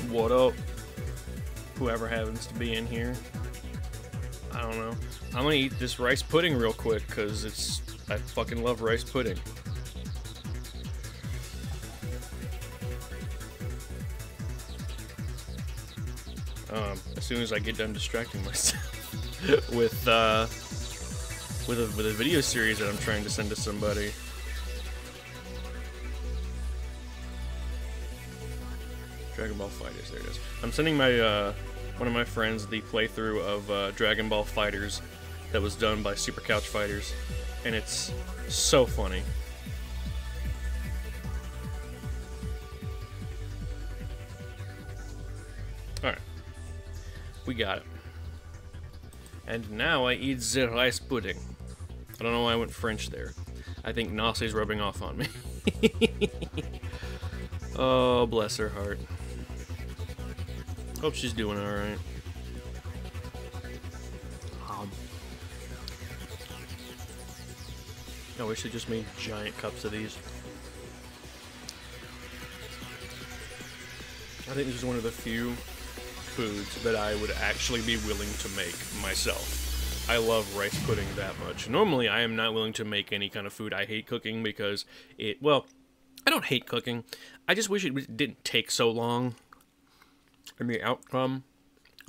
What up? Whoever happens to be in here. I don't know. I'm gonna eat this rice pudding real quick, because I fucking love rice pudding. As soon as I get done distracting myself with a video series that I'm trying to send to somebody. Dragon Ball FighterZ, there it is. I'm sending my one of my friends the playthrough of Dragon Ball FighterZ that was done by Super Couch Fighters, and it's so funny. Alright. We got it. And now I eat the rice pudding. I don't know why I went French there. I think Nasi's rubbing off on me. Oh, bless her heart. Hope she's doing alright. I wish they just made giant cups of these. I think this is one of the few foods that I would actually be willing to make myself. I love rice pudding that much. Normally, I am not willing to make any kind of food. I hate cooking because well, I don't hate cooking. I just wish it didn't take so long. And the outcome,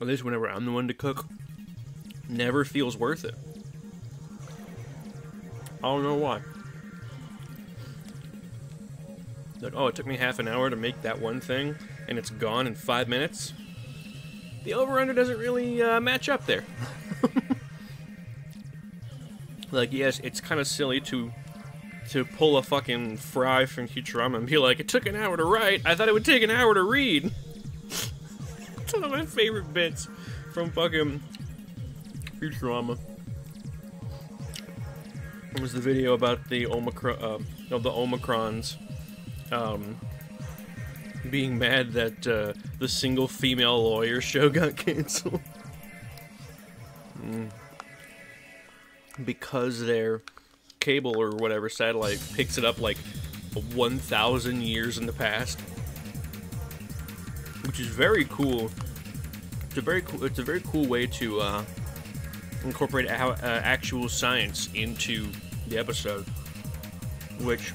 at least whenever I'm the one to cook, never feels worth it. I don't know why. Like, oh, it took me half an hour to make that one thing, and it's gone in 5 minutes. The over-under doesn't really match up there. Like, yes, it's kind of silly to pull a fucking Fry from Futurama and be like, it took an hour to write, I thought it would take an hour to read. It's one of my favorite bits from fucking Futurama. It was the video about the Omicrons being mad that the single female lawyer show got canceled. Because their cable or whatever satellite picks it up like 1,000 years in the past, which is very cool. It's a very cool way to incorporate actual science into the episode, which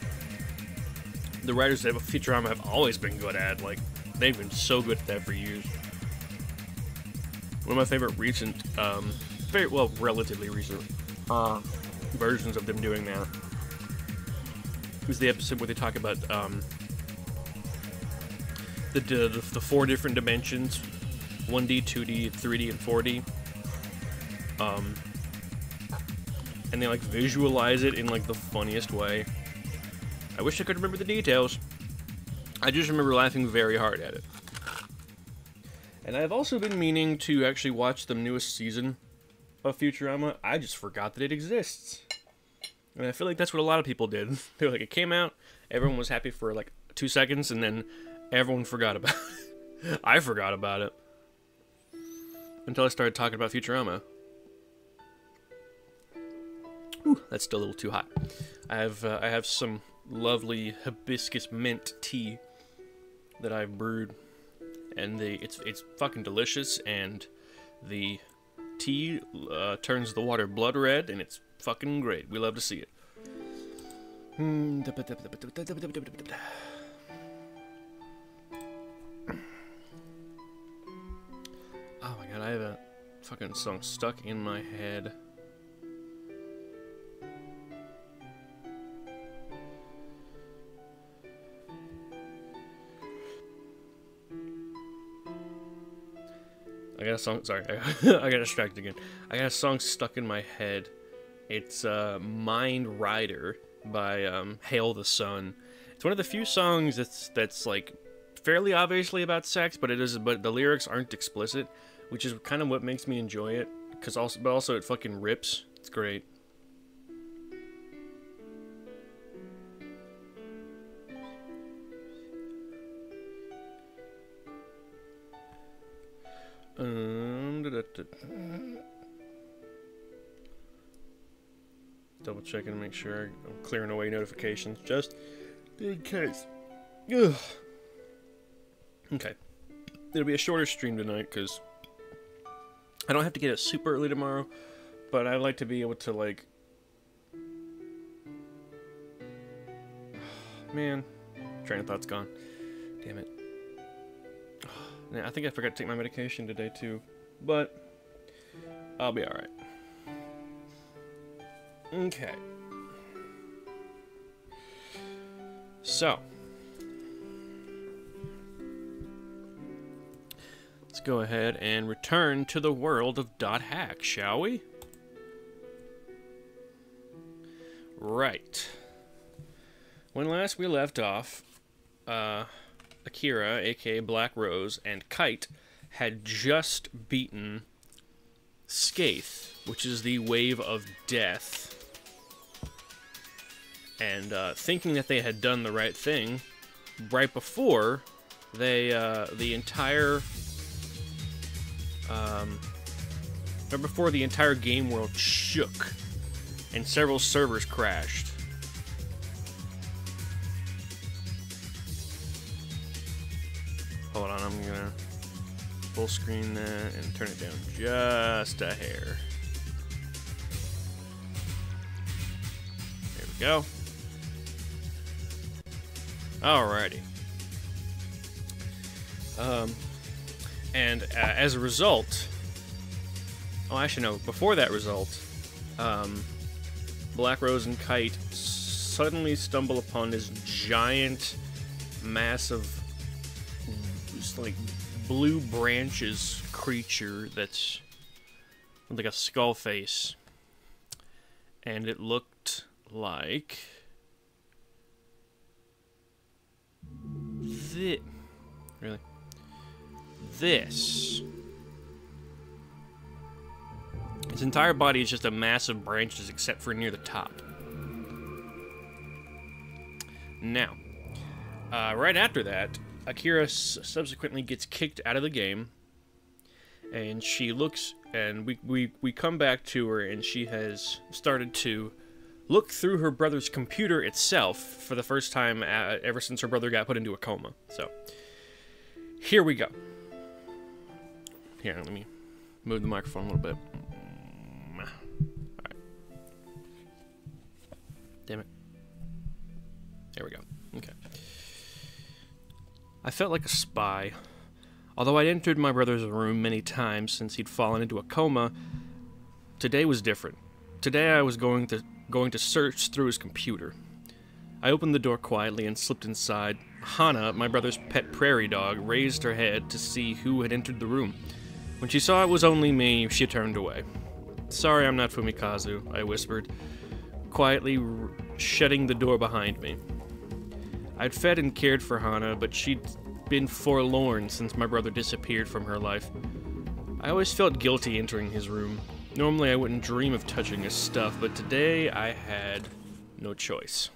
the writers of Futurama have always been good at. Like, they've been so good at that for years. One of my favorite recent, relatively recent versions of them doing that was the episode where they talk about the 4 different dimensions: 1D, 2D, 3D, and 4D. And they like visualize it in like the funniest way. I wish I could remember the details. I just remember laughing very hard at it. And I've also been meaning to actually watch the newest season of Futurama. I just forgot that it exists. And I feel like that's what a lot of people did. They were like, it came out, everyone was happy for like 2 seconds, and then everyone forgot about it. I forgot about it. Until I started talking about Futurama. Ooh, that's still a little too hot. I have some lovely hibiscus mint tea that I've brewed, and it's fucking delicious. And the tea turns the water blood red, and it's fucking great. We love to see it. Oh my god, I have a fucking song stuck in my head. I got a song, sorry, I got distracted again. I got a song stuck in my head. It's Mind Rider by Hail the Sun. It's one of the few songs that's like fairly obviously about sex, but the lyrics aren't explicit, which is kind of what makes me enjoy it. But also it fucking rips. It's great. Double checking to make sure I'm clearing away notifications just In case. Ugh. Okay. It'll be a shorter stream tonight, because I don't have to get it super early tomorrow, but I'd like to be able to, like... Man. Train of thought's gone. Damn it. I think I forgot to take my medication today, too. But I'll be alright. Okay. So. Let's go ahead and return to the world of .hack, shall we? Right. When last we left off, Akira, aka Black Rose, and Kite had just beaten Skaith, which is the Wave of Death. And thinking that they had done the right thing, right before they, the entire game world shook and several servers crashed. Hold on, I'm gonna full screen that and turn it down just a hair. There we go. Alrighty. And as a result, oh, actually no, before that result, Black Rose and Kite suddenly stumble upon this giant, massive, just like blue branches creature that's like a skull face, and it looked like this. Its entire body is just a mass of branches except for near the top. Now, right after that, Akira subsequently gets kicked out of the game, and she looks, and we come back to her, and she has started to look through her brother's computer itself for the first time ever since her brother got put into a coma. So, here we go. Here, let me move the microphone a little bit. Alright. Damn it. There we go. Okay. I felt like a spy. Although I'd entered my brother's room many times since he'd fallen into a coma, today was different. Today I was going to search through his computer. I opened the door quietly and slipped inside. Hana, my brother's pet prairie dog, raised her head to see who had entered the room. When she saw it was only me, she turned away. "Sorry, I'm not Fumikazu," I whispered, quietly shutting the door behind me. I'd fed and cared for Hana, but she'd been forlorn since my brother disappeared from her life. I always felt guilty entering his room. Normally I wouldn't dream of touching his stuff, but today I had no choice.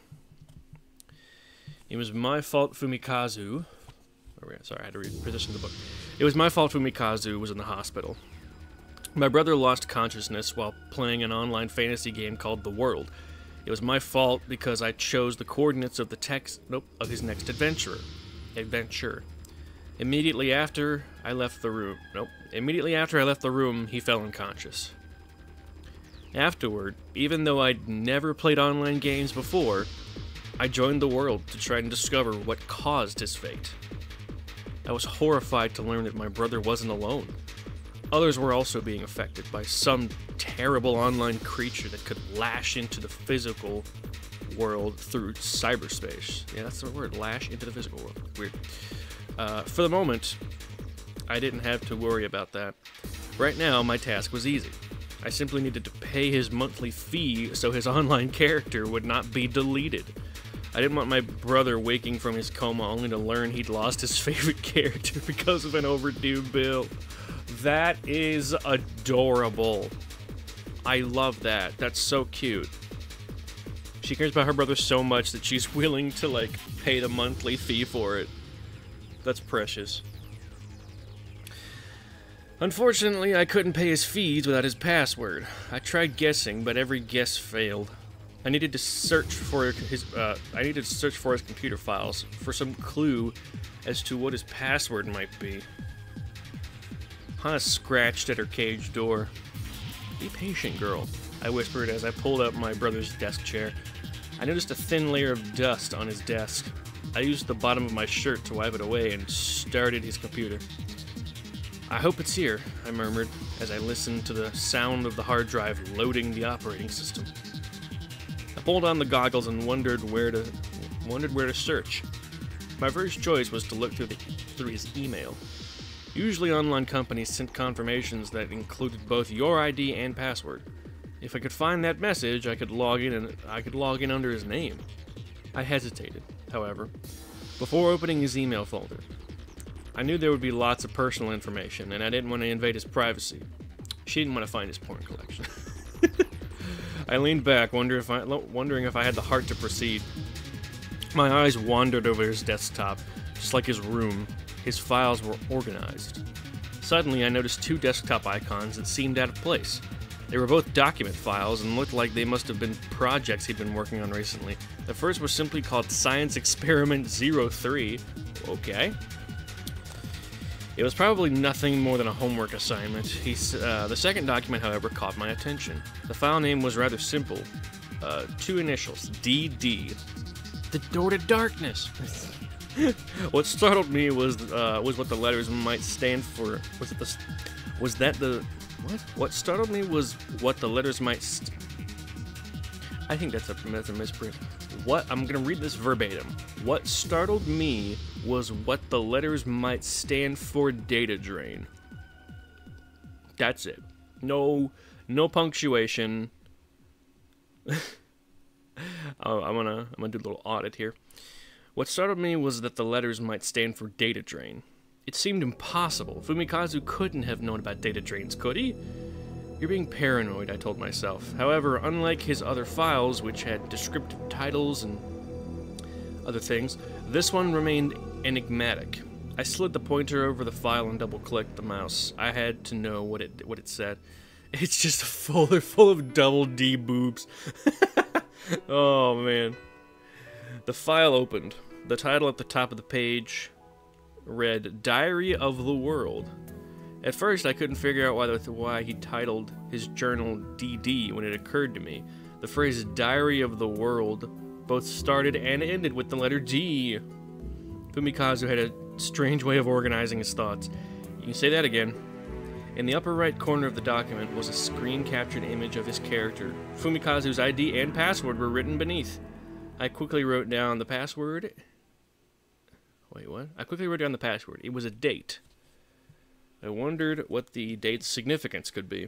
It was my fault Fumikazu... Sorry, I had to reposition the book. It was my fault Fumikazu was in the hospital. My brother lost consciousness while playing an online fantasy game called The World. It was my fault because I chose the coordinates of of his next adventure. Immediately after I left the room, he fell unconscious. Afterward, even though I'd never played online games before, I joined The World to try and discover what caused his fate. I was horrified to learn that my brother wasn't alone. Others were also being affected by some terrible online creature that could lash into the physical world through cyberspace. Yeah, that's the word, lash into the physical world. Weird. For the moment, I didn't have to worry about that. Right now, my task was easy. I simply needed to pay his monthly fee so his online character would not be deleted. I didn't want my brother waking from his coma only to learn he'd lost his favorite character because of an overdue bill. That is adorable. I love that. That's so cute. She cares about her brother so much that she's willing to, like, pay the monthly fee for it. That's precious. Unfortunately, I couldn't pay his fees without his password. I tried guessing, but every guess failed. I needed to search for his computer files for some clue as to what his password might be. Hana scratched at her cage door. "Be patient, girl," I whispered as I pulled up my brother's desk chair. I noticed a thin layer of dust on his desk. I used the bottom of my shirt to wipe it away and started his computer. "I hope it's here," I murmured as I listened to the sound of the hard drive loading the operating system. I pulled on the goggles and wondered where to search. My first choice was to look through his email. Usually online companies sent confirmations that included both your ID and password. If I could find that message, I could log in under his name. I hesitated, however, before opening his email folder. I knew there would be lots of personal information, and I didn't want to invade his privacy. She didn't want to find his porn collection. I leaned back, wondering if I had the heart to proceed. My eyes wandered over his desktop, just like his room. His files were organized. Suddenly, I noticed two desktop icons that seemed out of place. They were both document files and looked like they must have been projects he'd been working on recently. The first was simply called Science Experiment 03. Okay. It was probably nothing more than a homework assignment. The second document, however, caught my attention. The file name was rather simple. Two initials, DD. The Door to Darkness. What startled me was what the letters might stand for. What startled me was what the letters might. I think that's a misprint. I'm gonna read this verbatim. What startled me was what the letters might stand for. Data drain. That's it. No punctuation. I'm gonna do a little audit here. What startled me was that the letters might stand for data drain. It seemed impossible. Fumikazu couldn't have known about data drains, could he? You're being paranoid, I told myself. However, unlike his other files, which had descriptive titles and other things, this one remained enigmatic. I slid the pointer over the file and double-clicked the mouse. I had to know what it said. It's just a folder full of double D boobs. Oh, man. The file opened. The title at the top of the page read, Diary of the World. At first, I couldn't figure out why he titled his journal DD when it occurred to me. The phrase Diary of the World both started and ended with the letter D. Fumikazu had a strange way of organizing his thoughts. You can say that again. In the upper right corner of the document was a screen-captured image of his character. Fumikazu's ID and password were written beneath. I quickly wrote down the password. Wait, what? I quickly wrote down the password. It was a date. I wondered what the date's significance could be.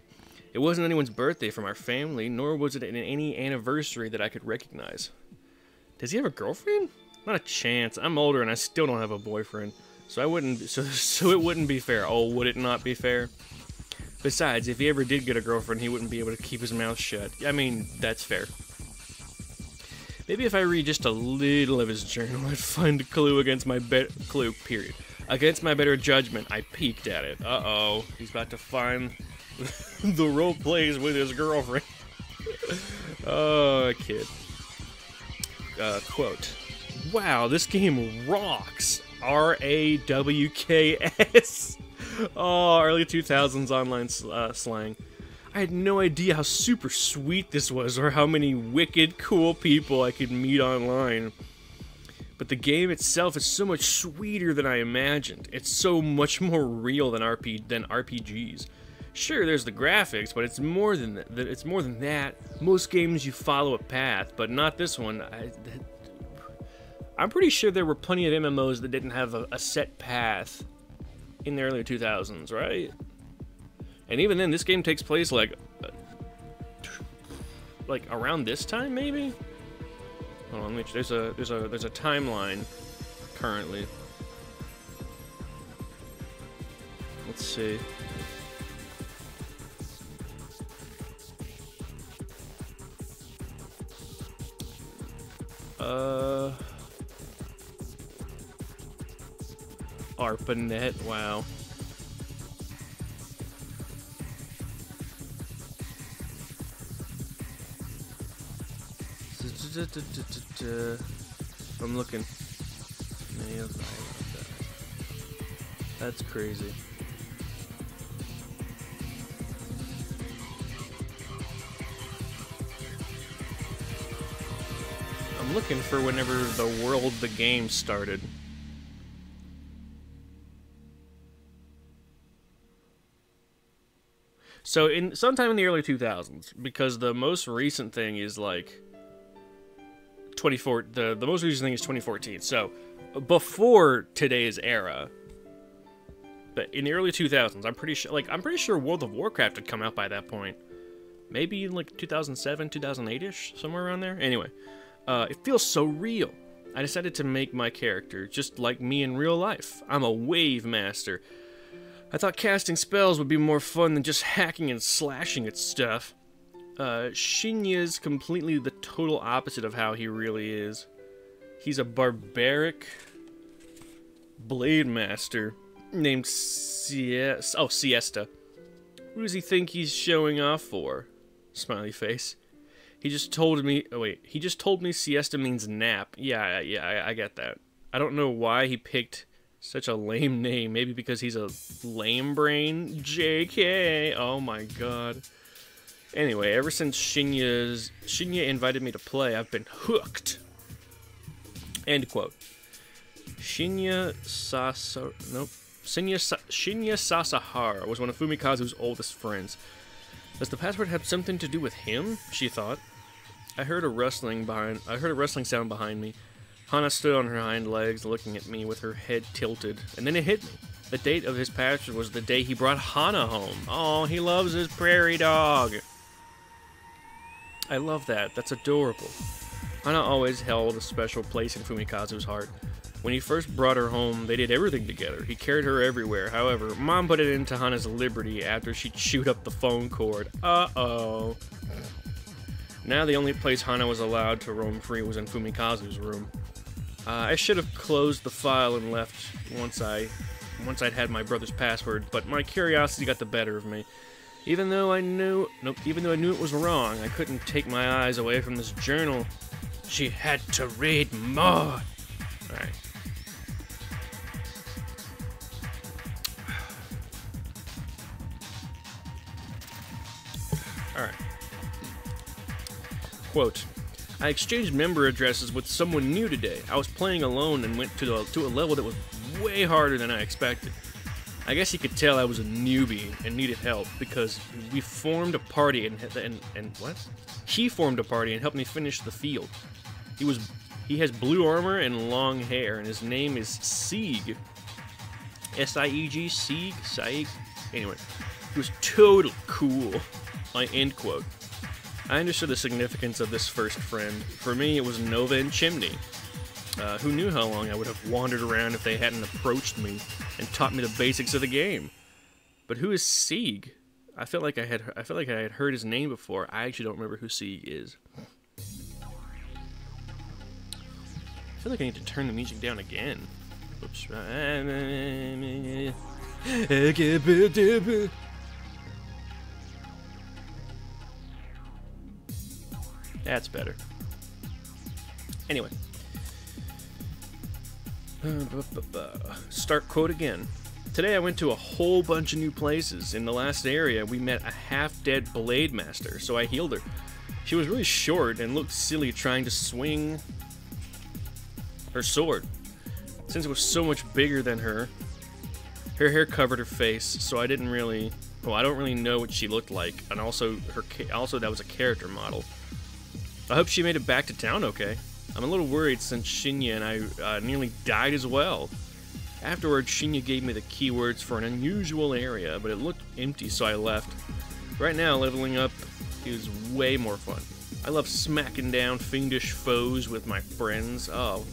It wasn't anyone's birthday from our family, nor was it any anniversary that I could recognize. Does he have a girlfriend? Not a chance. I'm older and I still don't have a boyfriend. So it wouldn't be fair. Oh, would it not be fair? Besides, if he ever did get a girlfriend, he wouldn't be able to keep his mouth shut. I mean, that's fair. Maybe if I read just a little of his journal, I'd find a clue against my Against my better judgment, I peeked at it. Uh-oh, he's about to find the role plays with his girlfriend. Oh, kid. Quote. Wow, this game rocks. RAWKS. Oh, early 2000s online slang. I had no idea how super sweet this was or how many wicked cool people I could meet online. But the game itself is so much sweeter than I imagined. It's so much more real than RPGs. Sure, there's the graphics, but it's more than that. Most games you follow a path, but not this one. I'm pretty sure there were plenty of MMOs that didn't have a set path in the early 2000s, right? And even then, this game takes place like around this time, maybe. Hold on, there's a timeline currently. Let's see. ARPANET, wow. I'm looking. That's crazy. I'm looking for whenever the world the game started. So sometime in the early 2000s, because the most recent thing is like 24. The most recent thing is 2014. So before today's era, but in the early 2000s, I'm pretty sure World of Warcraft had come out by that point. Maybe in like 2007, 2008ish, somewhere around there. Anyway, it feels so real. I decided to make my character just like me in real life. I'm a wave master. I thought casting spells would be more fun than just hacking and slashing at stuff. Shinya's completely the total opposite of how he really is. He's a barbaric blade master named Siesta. Who does he think he's showing off for? Smiley face. He just told me... Oh, wait. He just told me siesta means nap. Yeah, I get that. I don't know why he picked such a lame name. Maybe because he's a lame brain? JK. Oh my god. Anyway, ever since Shinya invited me to play, I've been hooked. End quote. Shinya Sasahara was one of Fumikazu's oldest friends. Does the password have something to do with him? She thought. I heard a rustling sound behind me. Hana stood on her hind legs, looking at me with her head tilted, and then it hit me. The date of his password was the day he brought Hana home. Oh, he loves his prairie dog. I love that. That's adorable. Hana always held a special place in Fumikazu's heart. When he first brought her home, they did everything together. He carried her everywhere. However, Mom put it into Hana's liberty after she chewed up the phone cord. Uh-oh. Now the only place Hana was allowed to roam free was in Fumikazu's room. I should have closed the file and left once I'd had my brother's password, but my curiosity got the better of me. Even though I knew it was wrong, I couldn't take my eyes away from this journal. She had to read more. Alright. Alright. Quote, I exchanged member addresses with someone new today. I was playing alone and went to a level that was way harder than I expected. I guess he could tell I was a newbie and needed help because we formed a party and what? He formed a party and helped me finish the field. He has blue armor and long hair, and his name is Sieg. S-I-E-G, Sieg? Anyway, he was totally cool. End quote. I understood the significance of this first friend. For me, it was Nova and Chimney. Who knew how long I would have wandered around if they hadn't approached me and taught me the basics of the game. But who is Sieg? I felt like I had heard his name before. I actually don't remember who Sieg is. I feel like I need to turn the music down again. Oops. That's better. Anyway. Start quote again. Today I went to a whole bunch of new places. In the last area, we met a half-dead blade master, so I healed her. She was really short and looked silly trying to swing her sword. Since it was so much bigger than her hair covered her face, so I don't really know what she looked like, and also that was a character model. I hope she made it back to town okay. I'm a little worried since Shinya and I nearly died as well. Afterwards, Shinya gave me the keywords for an unusual area, but it looked empty, so I left. Right now, leveling up is way more fun. I love smacking down fiendish foes with my friends. Oh,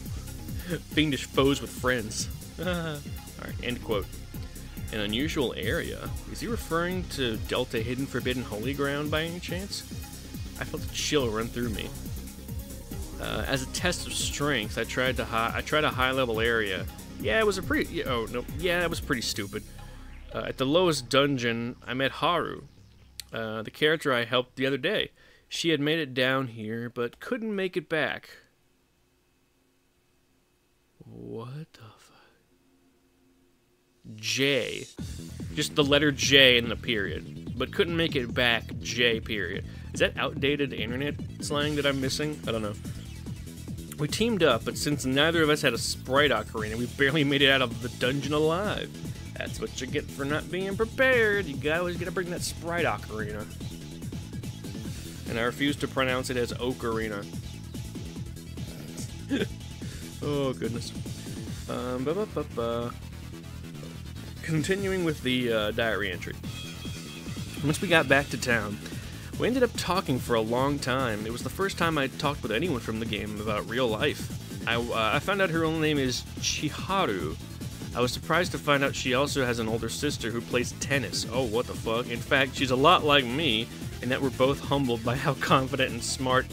fiendish foes with friends. Alright, end quote. An unusual area? Is he referring to Delta Hidden Forbidden Holy Ground by any chance? I felt a chill run through me. As a test of strength, I tried a high-level area. Yeah, it was it was pretty stupid. At the lowest dungeon, I met Haru, the character I helped the other day. She had made it down here, but couldn't make it back. What the fuck? J. Just the letter J and the period. But couldn't make it back, J period. Is that outdated internet slang that I'm missing? I don't know. We teamed up, but since neither of us had a Sprite Ocarina, we barely made it out of the dungeon alive. That's what you get for not being prepared. You always gotta bring that Sprite Ocarina. And I refuse to pronounce it as Ocarina. Oh, goodness. Continuing with the diary entry. Once we got back to town, we ended up talking for a long time. It was the first time I'd talked with anyone from the game about real life. I found out her own name is Chiharu. I was surprised to find out she also has an older sister who plays tennis. Oh, what the fuck. In fact, she's a lot like me, in that we're both humbled by how confident and smart,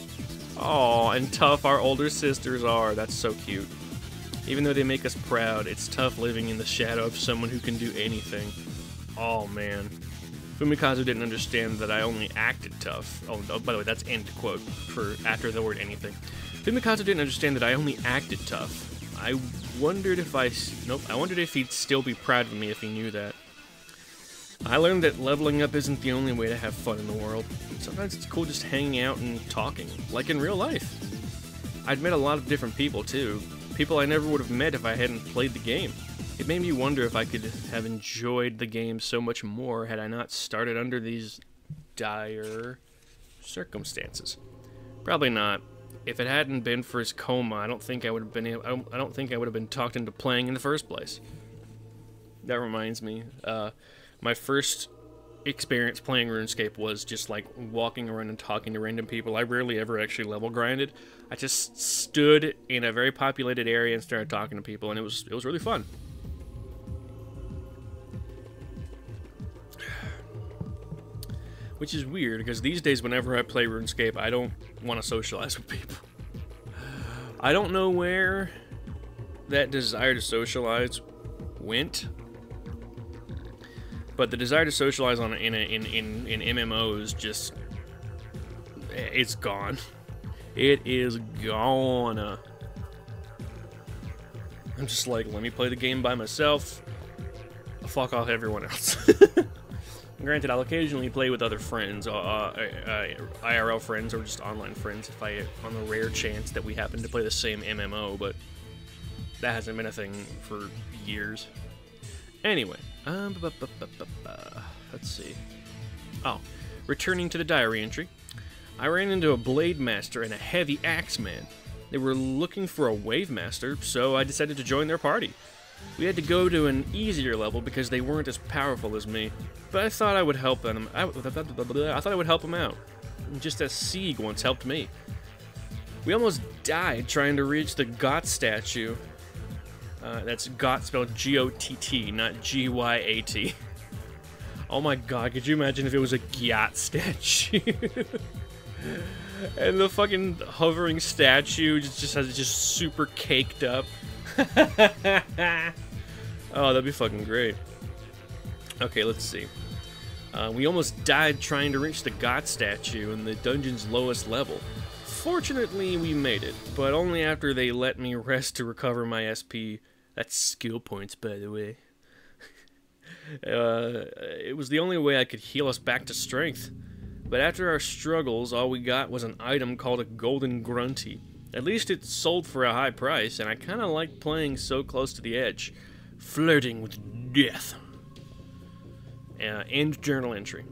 and tough our older sisters are. That's so cute. Even though they make us proud, it's tough living in the shadow of someone who can do anything. Oh, man. Fumikazu didn't understand that I only acted tough. Oh, by the way, that's end quote for after the word anything. Fumikazu didn't understand that I only acted tough. I wondered if he'd still be proud of me if he knew that. I learned that leveling up isn't the only way to have fun in the world. Sometimes it's cool just hanging out and talking, like in real life. I'd met a lot of different people, too. People I never would have met if I hadn't played the game. It made me wonder if I could have enjoyed the game so much more had I not started under these dire circumstances. Probably not. If it hadn't been for his coma, I don't think I would have been I don't think I would have been talked into playing in the first place. That reminds me, my first experience playing RuneScape was just like walking around and talking to random people. I rarely ever actually level grinded. I just stood in a very populated area and started talking to people, and it was really fun. Which is weird, because these days whenever I play RuneScape, I don't want to socialize with people. I don't know where that desire to socialize went, but the desire to socialize in MMOs just, it's gone. It is gone. I'm just like, let me play the game by myself. Fuck off everyone else. Granted, I'll occasionally play with other friends, IRL friends, or just online friends, on the rare chance that we happen to play the same MMO, but that hasn't been a thing for years. Anyway, let's see. Oh, returning to the diary entry, I ran into a Blade Master and a Heavy Axe Man. They were looking for a Wave Master, so I decided to join their party. We had to go to an easier level because they weren't as powerful as me, but I thought I would help them. I thought I would help them out, just as Sieg once helped me. We almost died trying to reach the Gott statue. That's Gott spelled G-O-T-T, not G-Y-A-T. Oh my god, could you imagine if it was a Gyat statue? And the fucking hovering statue just has it just super caked up. Oh, that'd be fucking great. Okay, let's see. We almost died trying to reach the Gott statue in the dungeon's lowest level. Fortunately, we made it, but only after they let me rest to recover my SP. That's skill points, by the way. It was the only way I could heal us back to strength. But after our struggles, all we got was an item called a Golden Grunty. At least it sold for a high price, and I kinda liked playing so close to the edge. Flirting with death. End journal entry.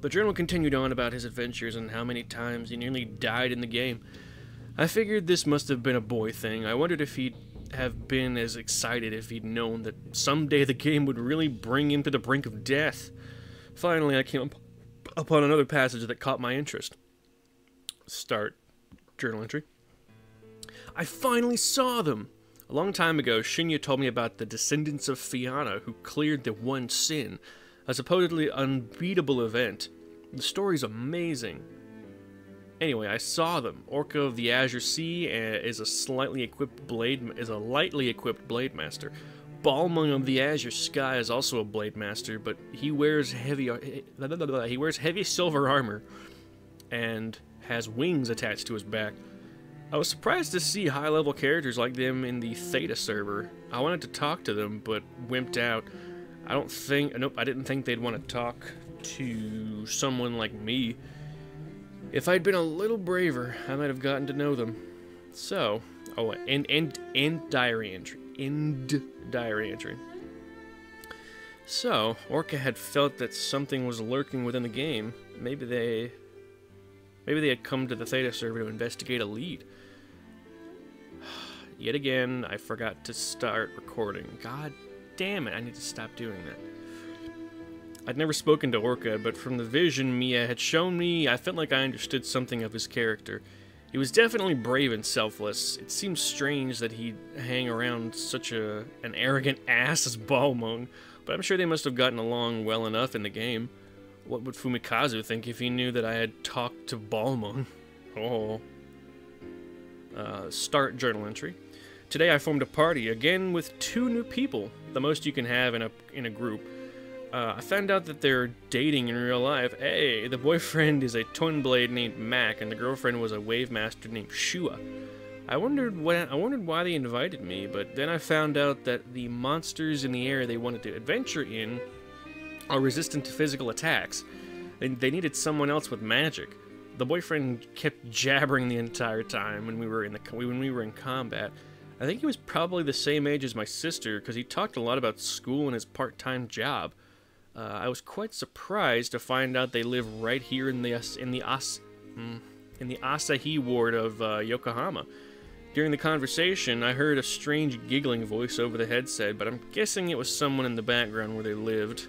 The journal continued on about his adventures and how many times he nearly died in the game. I figured this must have been a boy thing. I wondered if he'd have been as excited if he'd known that someday the game would really bring him to the brink of death. Finally, I came upon another passage that caught my interest. Start journal entry. I finally saw them! A long time ago, Shinya told me about the descendants of Fianna who cleared the One Sin, a supposedly unbeatable event. The story's amazing. Anyway, I saw them. Orca of the Azure Sea is a lightly equipped blade master. Balmung of the Azure Sky is also a blade master, but he wears heavy silver armor and has wings attached to his back. I was surprised to see high-level characters like them in the Theta server. I wanted to talk to them, but wimped out. Nope, I didn't think they'd want to talk to someone like me. If I'd been a little braver, I might have gotten to know them. So, oh, end diary entry. End diary entry. So, Orca had felt that something was lurking within the game. Maybe they had come to the Theta server to investigate a lead. Yet again, I forgot to start recording. God damn it, I need to stop doing that. I'd never spoken to Orca, but from the vision Mia had shown me, I felt like I understood something of his character. He was definitely brave and selfless. It seems strange that he'd hang around such an arrogant ass as Balmung, but I'm sure they must have gotten along well enough in the game. What would Fumikazu think if he knew that I had talked to Balmung? Oh. Start journal entry. Today I formed a party, again with 2 new people, the most you can have in a group. I found out that they're dating in real life. Hey, the boyfriend is a twin blade named Mac, and the girlfriend was a wave master named Shua. I wondered why they invited me, but then I found out that the monsters in the area they wanted to adventure in are resistant to physical attacks, and they needed someone else with magic. The boyfriend kept jabbering the entire time when we were in combat. I think he was probably the same age as my sister, because he talked a lot about school and his part-time job. I was quite surprised to find out they live right here in the Asahi ward of Yokohama. During the conversation, I heard a strange giggling voice over the headset, but I'm guessing it was someone in the background where they lived.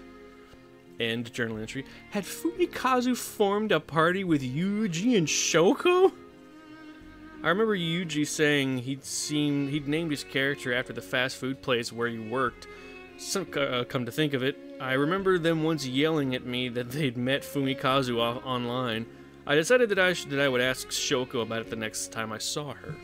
End journal entry. Had Fumikazu formed a party with Yuji and Shoko? I remember Yuji saying he'd named his character after the fast food place where he worked. Come to think of it, I remember them once yelling at me that they'd met Fumikazu online. I decided that I would ask Shoko about it the next time I saw her.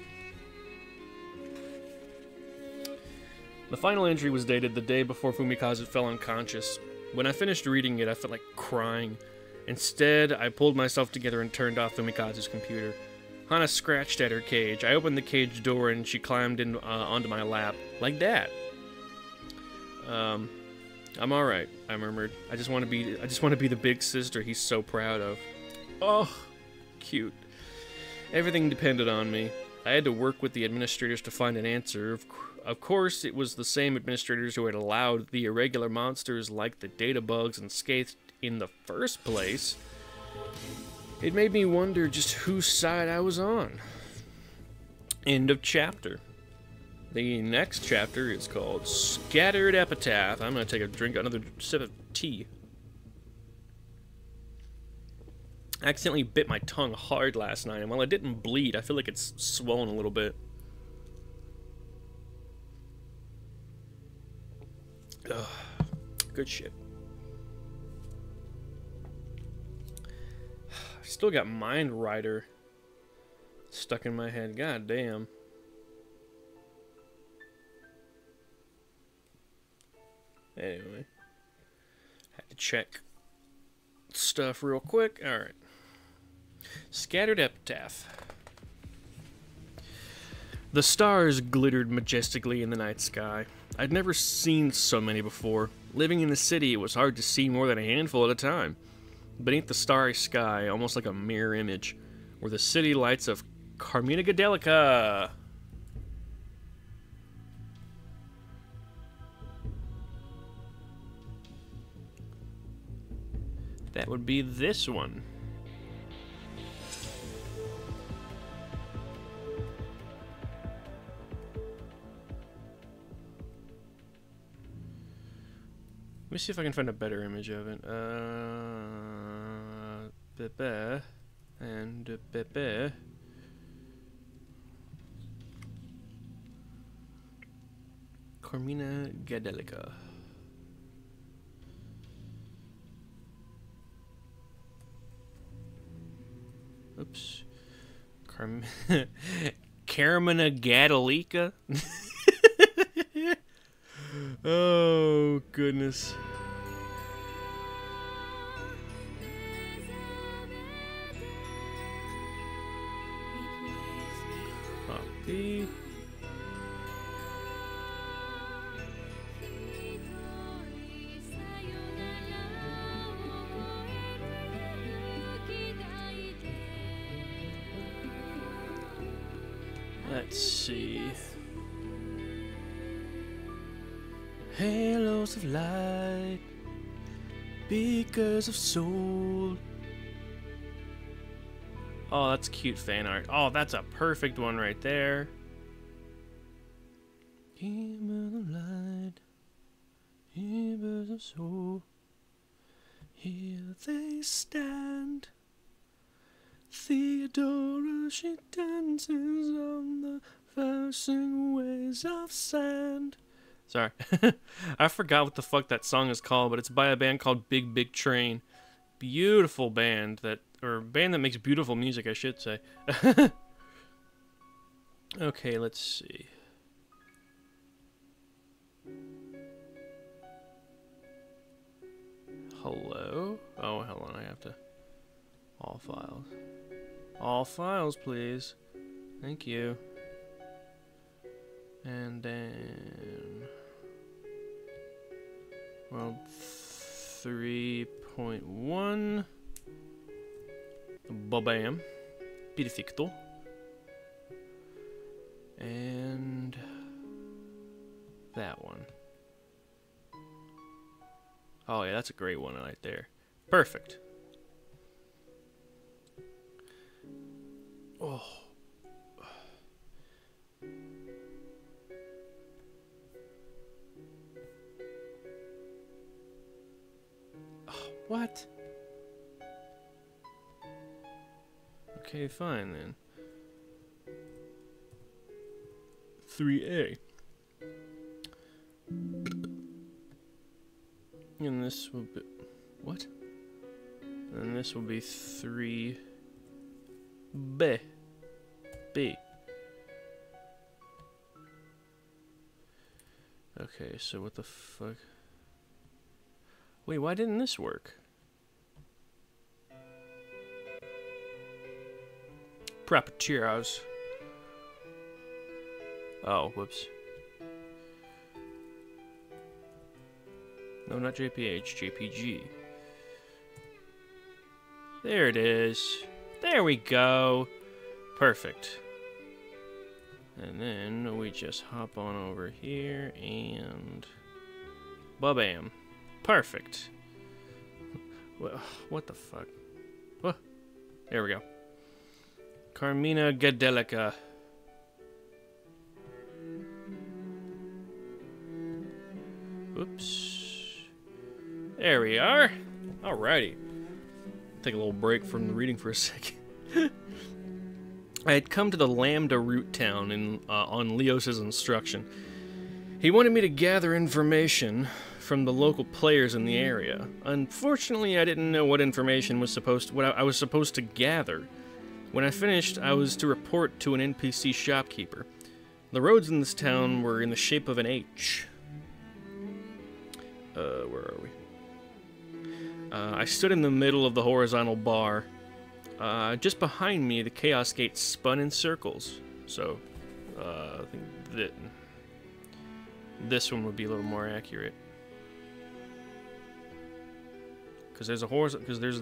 The final entry was dated the day before Fumikazu fell unconscious. When I finished reading it, I felt like crying. Instead, I pulled myself together and turned off Fumikazu's computer. Hana scratched at her cage. I opened the cage door and she climbed in onto my lap. Like that. I'm alright, I murmured. I just want to be the big sister he's so proud of. Oh, cute. Everything depended on me. I had to work with the administrators to find an answer. Of course, it was the same administrators who had allowed the irregular monsters like the data bugs and Skaith in the first place. It made me wonder just whose side I was on. End of chapter. The next chapter is called Scattered Epitaph. I'm going to take another sip of tea. I accidentally bit my tongue hard last night, and while it didn't bleed, I feel like it's swollen a little bit. Ugh, good shit. I've still got Mind Rider stuck in my head. God damn. Anyway, had to check stuff real quick. Alright. Scattered Epitaph. The stars glittered majestically in the night sky. I'd never seen so many before. Living in the city, it was hard to see more than a handful at a time. Beneath the starry sky, almost like a mirror image, were the city lights of Carmina Gadelica. That would be this one. Let me see if I can find a better image of it. Carmina Gadelica. Oops. Carmina Gadelica? Oh, goodness. Copy. Let's see. Halos of light, beakers of soul. Oh, that's cute fan art. Oh, that's a perfect one right there. Beakers of light, beakers of soul. Here they stand. Theodora, she dances on the flashing waves of sand. Sorry. I forgot what the fuck that song is called, but it's by a band called Big Big Train. Beautiful band or band that makes beautiful music, I should say. Okay, let's see. Hello? Oh, hold on, I have to... All files. All files, please. Thank you. And then... World 3.1. Bam. Perfecto. And... that one. Oh yeah, that's a great one right there. Perfect. Oh. What? Okay, fine then. 3A. And this will be... what? And this will be 3B. B. Okay, so what the fuck? Wait, why didn't this work? Properties. Oh, whoops. No, not JPH, JPG. There it is. There we go. Perfect. And then we just hop on over here and... ba-bam. Perfect. Well, what the fuck? What? There we go. Carmina Gadelica. Oops. There we are. Alrighty. Take a little break from the reading for a second. I had come to the Lambda root town on Leos's instruction. He wanted me to gather information from the local players in the area. Unfortunately, I didn't know what information was what I was supposed to gather. When I finished, I was to report to an NPC shopkeeper. The roads in this town were in the shape of an H. Where are we? I stood in the middle of the horizontal bar. Just behind me, the Chaos Gate spun in circles. So, I think that this one would be a little more accurate. Because there's a horizontal. Because there's,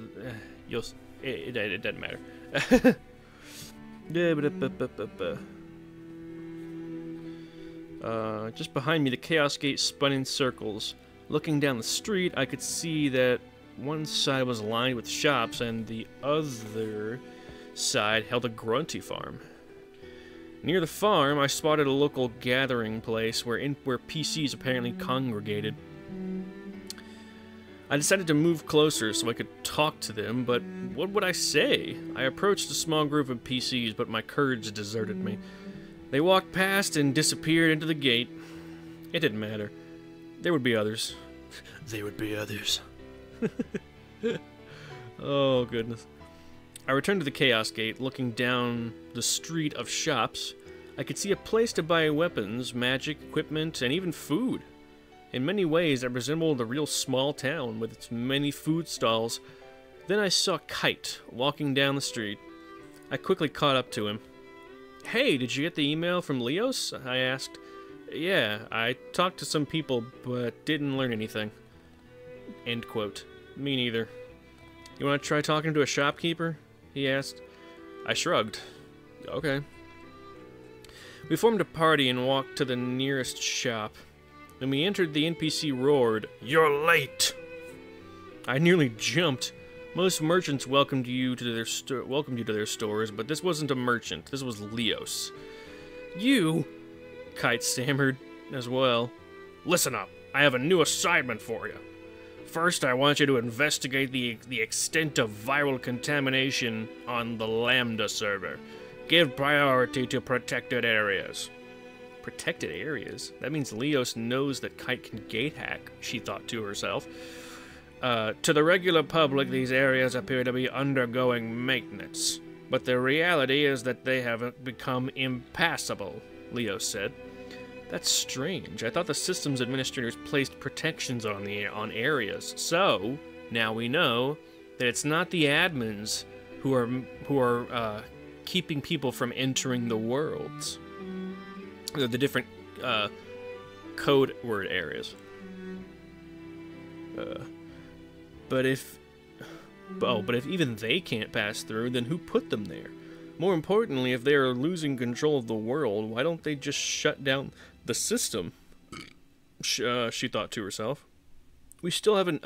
it doesn't matter. Just behind me, the Chaos Gate spun in circles. Looking down the street, I could see that one side was lined with shops, and the other side held a grunty farm. Near the farm, I spotted a local gathering place where PCs apparently congregated. I decided to move closer so I could talk to them, but what would I say? I approached a small group of PCs, but my courage deserted me. They walked past and disappeared into the gate. It didn't matter. There would be others. There would be others. Oh, goodness. I returned to the Chaos Gate, looking down the street of shops. I could see a place to buy weapons, magic, equipment, and even food. In many ways, it resembled a real small town with its many food stalls. Then I saw Kite walking down the street. I quickly caught up to him. Hey, did you get the email from Leos? I asked. Yeah, I talked to some people, but didn't learn anything. End quote. Me neither. You want to try talking to a shopkeeper? He asked. I shrugged. Okay. We formed a party and walked to the nearest shop. When we entered, the NPC roared, "You're late!" I nearly jumped. Most merchants welcomed you to their stores, but this wasn't a merchant. This was Leos. You, Kite stammered as well. Listen up. I have a new assignment for you. First, I want you to investigate the extent of viral contamination on the Lambda server. Give priority to protected areas. Protected areas? That means Leos knows that Kite can gate hack, she thought to herself. To the regular public, these areas appear to be undergoing maintenance, but the reality is that they have become impassable, Leos said. That's strange. I thought the systems administrators placed protections on areas. So, now we know that it's not the admins who are keeping people from entering the worlds. The different code word areas. But if even they can't pass through, then who put them there? More importantly, if they are losing control of the world, why don't they just shut down the system? She thought to herself. We still haven't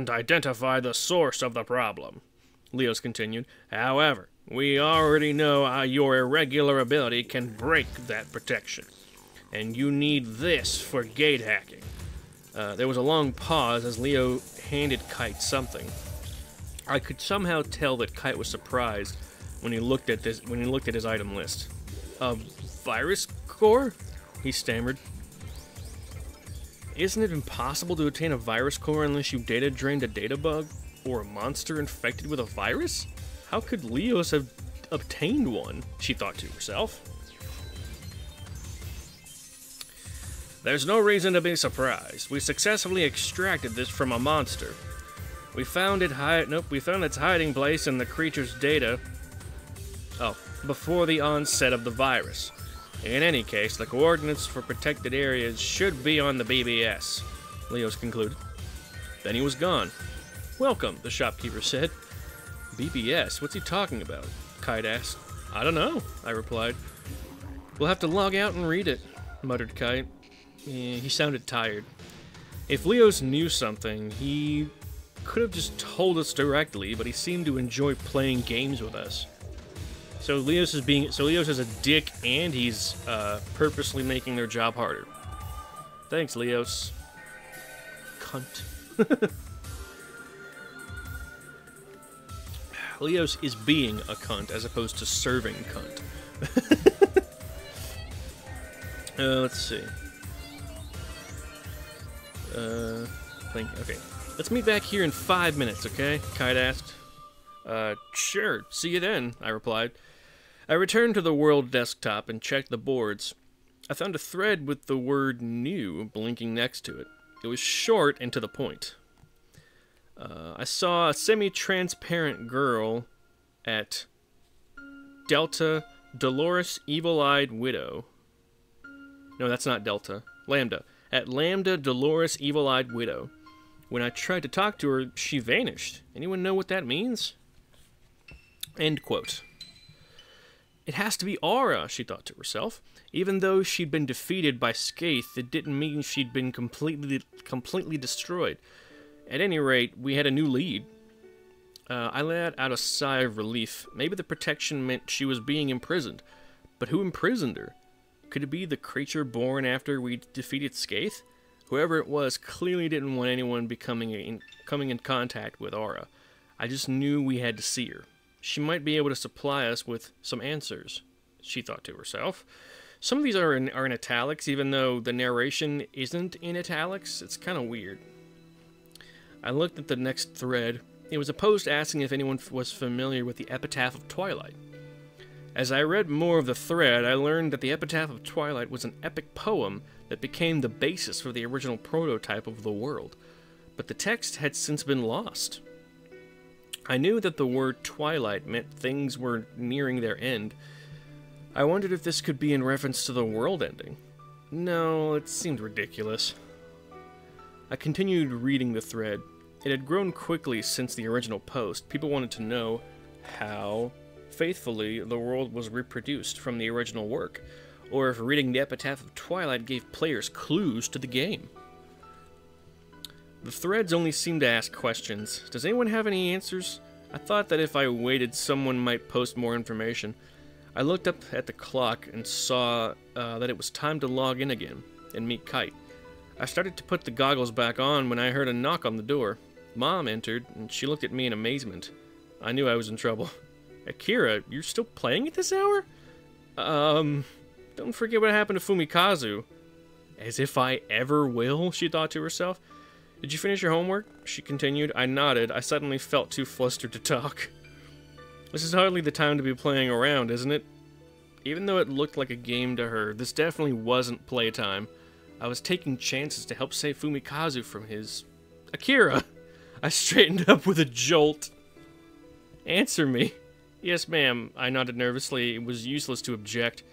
identified the source of the problem, Leos continued. However, we already know how your irregular ability can break that protection, and you need this for gate hacking. There was a long pause as Leo handed Kite something. I could somehow tell that Kite was surprised when he looked at his item list. A virus core? He stammered. Isn't it impossible to obtain a virus core unless you data drained a data bug or a monster infected with a virus? How could Leos have obtained one? She thought to herself. There's no reason to be surprised. We successfully extracted this from a monster. We found its hiding place in the creature's data. Before the onset of the virus. In any case, the coordinates for protected areas should be on the BBS, Leos concluded. Then he was gone. Welcome, the shopkeeper said. BBS? What's he talking about? Kite asked. I don't know, I replied. We'll have to log out and read it, muttered Kite. He sounded tired. If Leos knew something, he could have just told us directly, but he seemed to enjoy playing games with us. So Leos is a dick, and he's purposely making their job harder. Thanks, Leos. Cunt. Leos is being a cunt as opposed to serving cunt. Let's see. Okay. Let's meet back here in 5 minutes, okay? Kite asked. Sure. See you then, I replied. I returned to the world desktop and checked the boards. I found a thread with the word new blinking next to it. It was short and to the point. I saw a semi-transparent girl at Delta Dolores Evil-Eyed Widow. No, that's not Delta. Lambda. At Lambda Dolores Evil-Eyed Widow. When I tried to talk to her, she vanished. Anyone know what that means? End quote. It has to be Aura, she thought to herself. Even though she'd been defeated by Skaith, it didn't mean she'd been completely destroyed. At any rate, we had a new lead. I let out a sigh of relief. Maybe the protection meant she was being imprisoned. But who imprisoned her? Could it be the creature born after we defeated Skaith? Whoever it was clearly didn't want anyone coming in contact with Aura. I just knew we had to see her. She might be able to supply us with some answers, she thought to herself. Some of these are in italics, even though the narration isn't in italics. It's kind of weird. I looked at the next thread. It was a post asking if anyone was familiar with the Epitaph of Twilight. As I read more of the thread, I learned that the Epitaph of Twilight was an epic poem that became the basis for the original prototype of the world. But the text had since been lost. I knew that the word Twilight meant things were nearing their end, I wondered if this could be in reference to the world ending. No, it seemed ridiculous. I continued reading the thread. It had grown quickly since the original post. People wanted to know how faithfully the world was reproduced from the original work, or if reading the Epitaph of Twilight gave players clues to the game. The threads only seemed to ask questions. Does anyone have any answers? I thought that if I waited, someone might post more information. I looked up at the clock and saw that it was time to log in again and meet Kite. I started to put the goggles back on when I heard a knock on the door. Mom entered, and she looked at me in amazement. I knew I was in trouble. Akira, you're still playing at this hour? Don't forget what happened to Fumikazu. As if I ever will, she thought to herself. Did you finish your homework? She continued. I nodded. I suddenly felt too flustered to talk. This is hardly the time to be playing around, isn't it? Even though it looked like a game to her, this definitely wasn't playtime. I was taking chances to help save Fumikazu from his... Akira! I straightened up with a jolt. Answer me. Yes, ma'am. I nodded nervously. It was useless to object.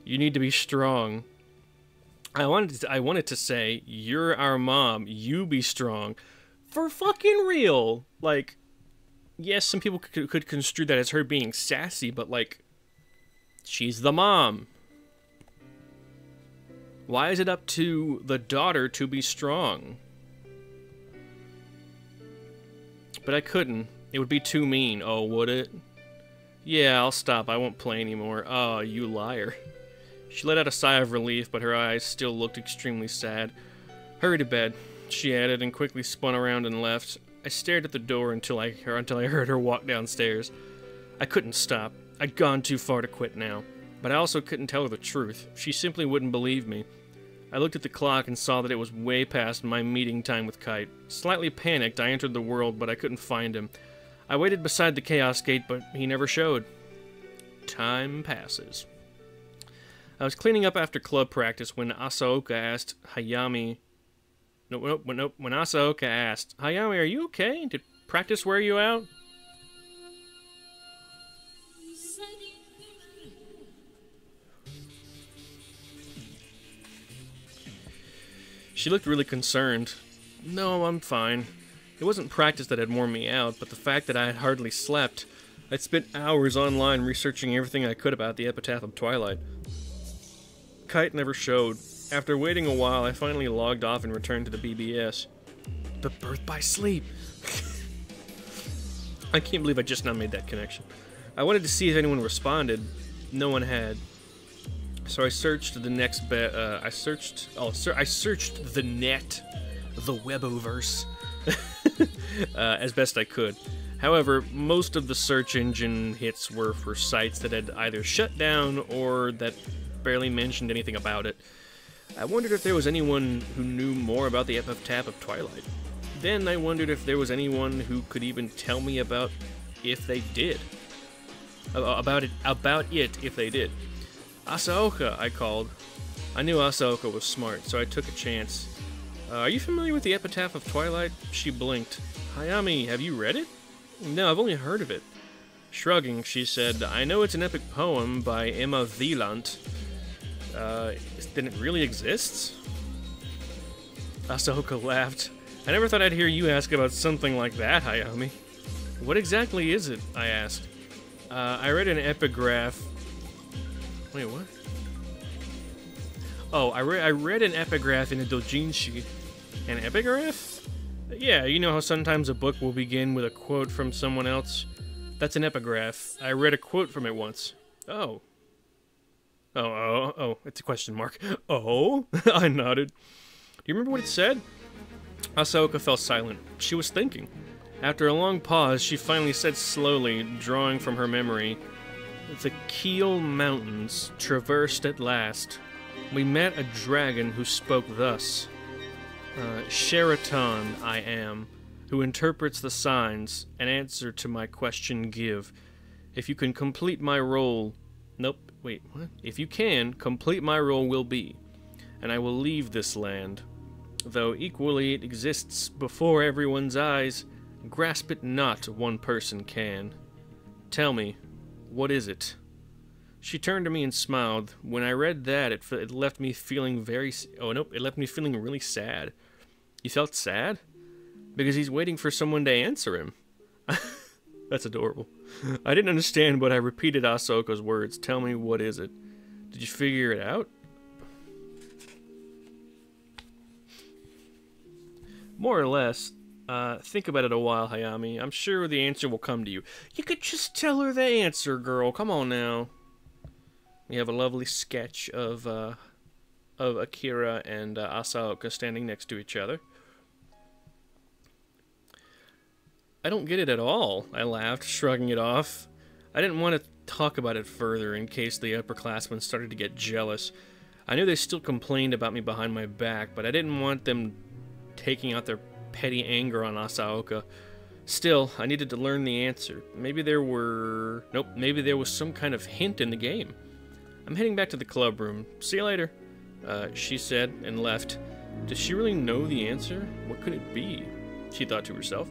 You need to be strong. I wanted to say, you're our mom. You be strong. For fucking real. Like, yes, some people could construe that as her being sassy, but like, she's the mom. Why is it up to the daughter to be strong? But I couldn't. It would be too mean. Oh, would it? Yeah, I'll stop. I won't play anymore. Oh, you liar. She let out a sigh of relief, but her eyes still looked extremely sad. Hurry to bed, she added, and quickly spun around and left. I stared at the door until I heard her walk downstairs. I couldn't stop. I'd gone too far to quit now. But I also couldn't tell her the truth. She simply wouldn't believe me. I looked at the clock and saw that it was way past my meeting time with Kite. Slightly panicked, I entered the world, but I couldn't find him. I waited beside the Chaos Gate, but he never showed. Time passes. I was cleaning up after club practice when Asaoka asked Hayami... When Asaoka asked, Hayami, are you okay? Did practice wear you out? She looked really concerned. No, I'm fine. It wasn't practice that had worn me out, but the fact that I had hardly slept. I'd spent hours online researching everything I could about the Epitaph of Twilight. Kite never showed. After waiting a while, I finally logged off and returned to the BBS. The birth by sleep. I can't believe I just now made that connection. I wanted to see if anyone responded. No one had. So I searched the next I searched the net, the Weboverse, as best I could. However, most of the search engine hits were for sites that had either shut down or that barely mentioned anything about it. I wondered if there was anyone who knew more about the Epitaph of Twilight. Then I wondered if there was anyone who could even tell me about if they did. About it if they did. Asaoka, I called. I knew Asaoka was smart, so I took a chance. Are you familiar with the Epitaph of Twilight? She blinked. Hayami, have you read it? No, I've only heard of it. Shrugging, she said, I know it's an epic poem by Emma Wieland. Then it really exists? Asaoka laughed. I never thought I'd hear you ask about something like that, Hayami. What exactly is it? I asked. I read an epigraph. Wait, what? Oh, I read an epigraph in a doujinshi. An epigraph? Yeah, you know how sometimes a book will begin with a quote from someone else? That's an epigraph. I read a quote from it once. Oh. Oh, it's a question mark. Oh? I nodded. Do you remember what it said? Asaoka fell silent. She was thinking. After a long pause, she finally said slowly, drawing from her memory, The Keel Mountains traversed at last. We met a dragon who spoke thus. Sheraton I am, who interprets the signs, an answer to my question give. If you can complete my role... Nope, wait, what? If you can, complete my role will be, and I will leave this land. Though equally it exists before everyone's eyes, grasp it not one person can. Tell me, what is it? She turned to me and smiled. When I read that, it left me feeling it left me feeling really sad. You felt sad? Because he's waiting for someone to answer him. That's adorable. I didn't understand, but I repeated Asaoka's words. Tell me, what is it? Did you figure it out? More or less. Think about it a while, Hayami. I'm sure the answer will come to you. You could just tell her the answer, girl. Come on now. We have a lovely sketch of Akira and Asaoka standing next to each other. I don't get it at all, I laughed, shrugging it off. I didn't want to talk about it further in case the upperclassmen started to get jealous. I knew they still complained about me behind my back, but I didn't want them taking out their petty anger on Asaoka. Still, I needed to learn the answer. Maybe there was some kind of hint in the game. I'm heading back to the club room. See you later, she said, and left. Does she really know the answer? What could it be? She thought to herself.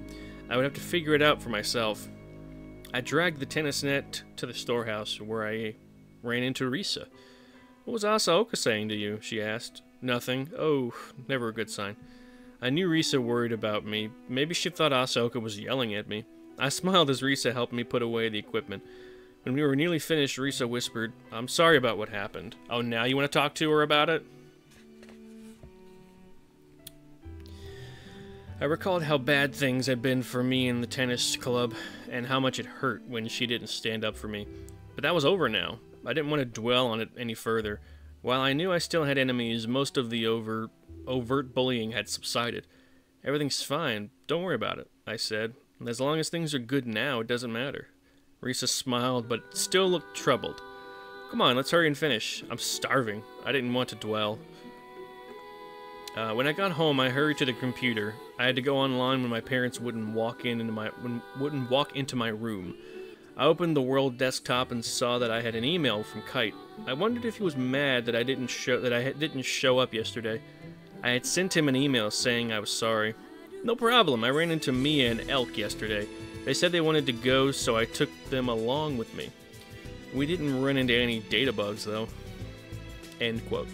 I would have to figure it out for myself. I dragged the tennis net to the storehouse, where I ran into Risa. What was Asaoka saying to you? She asked. Nothing. Oh, never a good sign. I knew Risa worried about me. Maybe she thought Asaoka was yelling at me. I smiled as Risa helped me put away the equipment. When we were nearly finished, Risa whispered, I'm sorry about what happened. Oh, now you want to talk to her about it? I recalled how bad things had been for me in the tennis club, and how much it hurt when she didn't stand up for me. But that was over now. I didn't want to dwell on it any further. While I knew I still had enemies, most of the overt bullying had subsided. Everything's fine. Don't worry about it, I said. As long as things are good now, it doesn't matter. Risa smiled, but still looked troubled. Come on, let's hurry and finish. I'm starving. I didn't want to dwell. When I got home, I hurried to the computer. I had to go online when my parents wouldn't walk into my room. I opened the World desktop and saw that I had an email from Kite. I wondered if he was mad that I didn't show up yesterday. I had sent him an email saying I was sorry. No problem. I ran into Mia and Elk yesterday. They said they wanted to go, so I took them along with me. We didn't run into any data bugs, though. End quote.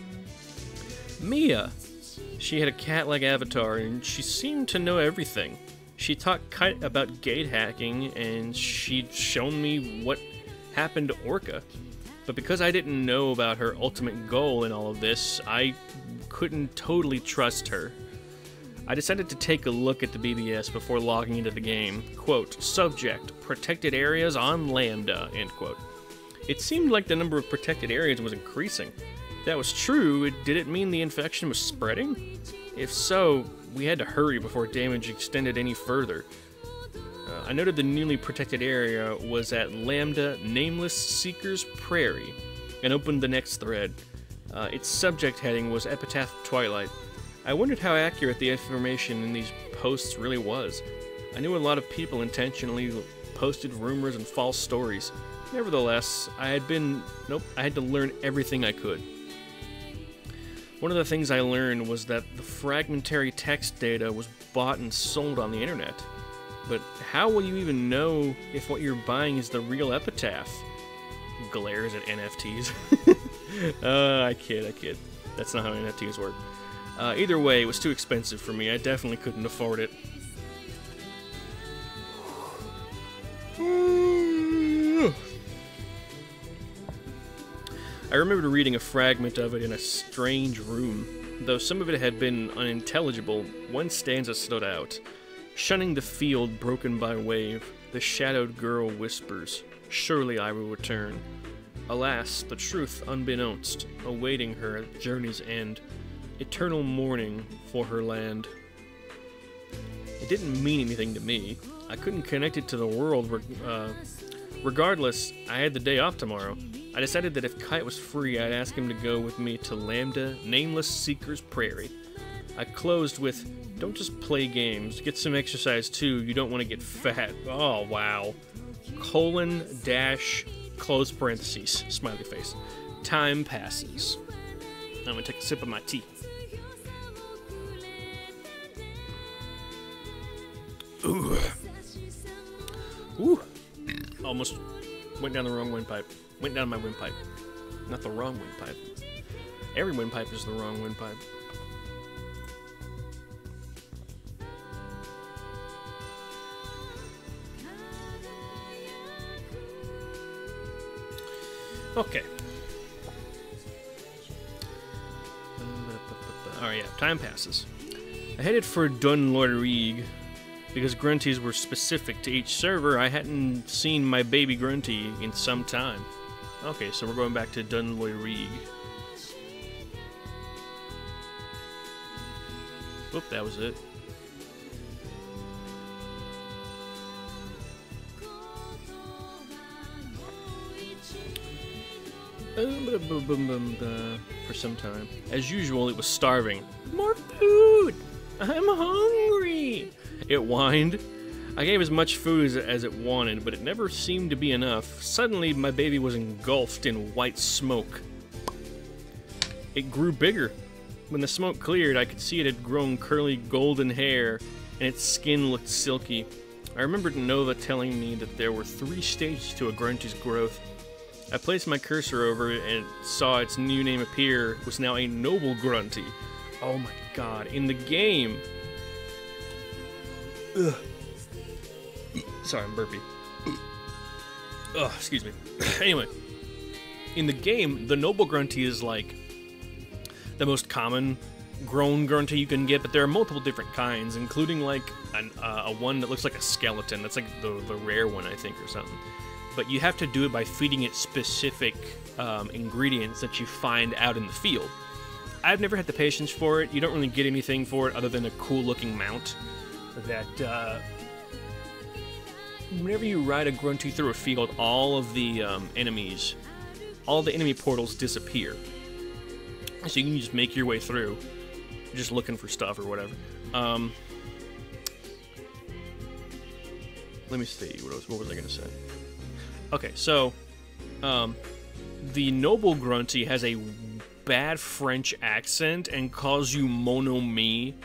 Mia! She had a cat-like avatar, and she seemed to know everything. She taught Kite about gate hacking, and she'd shown me what happened to Orca. But because I didn't know about her ultimate goal in all of this, I couldn't totally trust her. I decided to take a look at the BBS before logging into the game. Quote, subject, protected areas on Lambda, end quote. It seemed like the number of protected areas was increasing. If that was true, did it mean the infection was spreading? If so, we had to hurry before damage extended any further. I noted the newly protected area was at Lambda Nameless Seekers Prairie, and opened the next thread. Its subject heading was Epitaph Twilight. I wondered how accurate the information in these posts really was. I knew a lot of people intentionally posted rumors and false stories. Nevertheless, I had to learn everything I could. One of the things I learned was that the fragmentary text data was bought and sold on the internet. But how will you even know if what you're buying is the real Epitaph? Glares at NFTs. I kid. That's not how NFTs work. Either way, it was too expensive for me. I definitely couldn't afford it. I remembered reading a fragment of it in a strange room. Though some of it had been unintelligible, one stanza stood out. Shunning the field broken by wave, the shadowed girl whispers, surely I will return. Alas, the truth unbeknownst, awaiting her at journey's end, eternal mourning for her land. It didn't mean anything to me. I couldn't connect it to the world. Regardless, I had the day off tomorrow. I decided that if Kite was free, I'd ask him to go with me to Lambda Nameless Seekers Prairie. I closed with, don't just play games, get some exercise too, you don't want to get fat. Oh, wow. Colon, dash, close parentheses, smiley face. Time passes. I'm gonna take a sip of my tea. Ooh. Almost went down the wrong windpipe. Went down my windpipe. Not the wrong windpipe. Every windpipe is the wrong windpipe. Okay. Alright, yeah, time passes. I headed for Dun Loirig because grunties were specific to each server. I hadn't seen my baby grunty in some time. Okay, so we're going back to Dun Loirig. Oop, that was it. For some time. As usual, it was starving. More food! I'm hungry! It whined. I gave as much food as it wanted, but it never seemed to be enough. Suddenly, my baby was engulfed in white smoke. It grew bigger. When the smoke cleared, I could see it had grown curly golden hair, and its skin looked silky. I remembered Nova telling me that there were 3 stages to a grunty's growth. I placed my cursor over it and saw its new name appear. It was now a noble grunty. Oh my god, in the game. Ugh. Sorry, I'm burpy. Ugh, excuse me. Anyway, in the game, the noble grunty is like the most common grown grunty you can get, but there are multiple different kinds, including like a one that looks like a skeleton. That's like the rare one, I think, or something. But you have to do it by feeding it specific ingredients that you find out in the field. I've never had the patience for it. You don't really get anything for it other than a cool-looking mount that, whenever you ride a grunty through a field, all of the enemies, all the enemy portals disappear. So you can just make your way through, just looking for stuff or whatever. Let me see, what was I going to say? Okay, so, the noble grunty has a bad French accent and calls you mon ami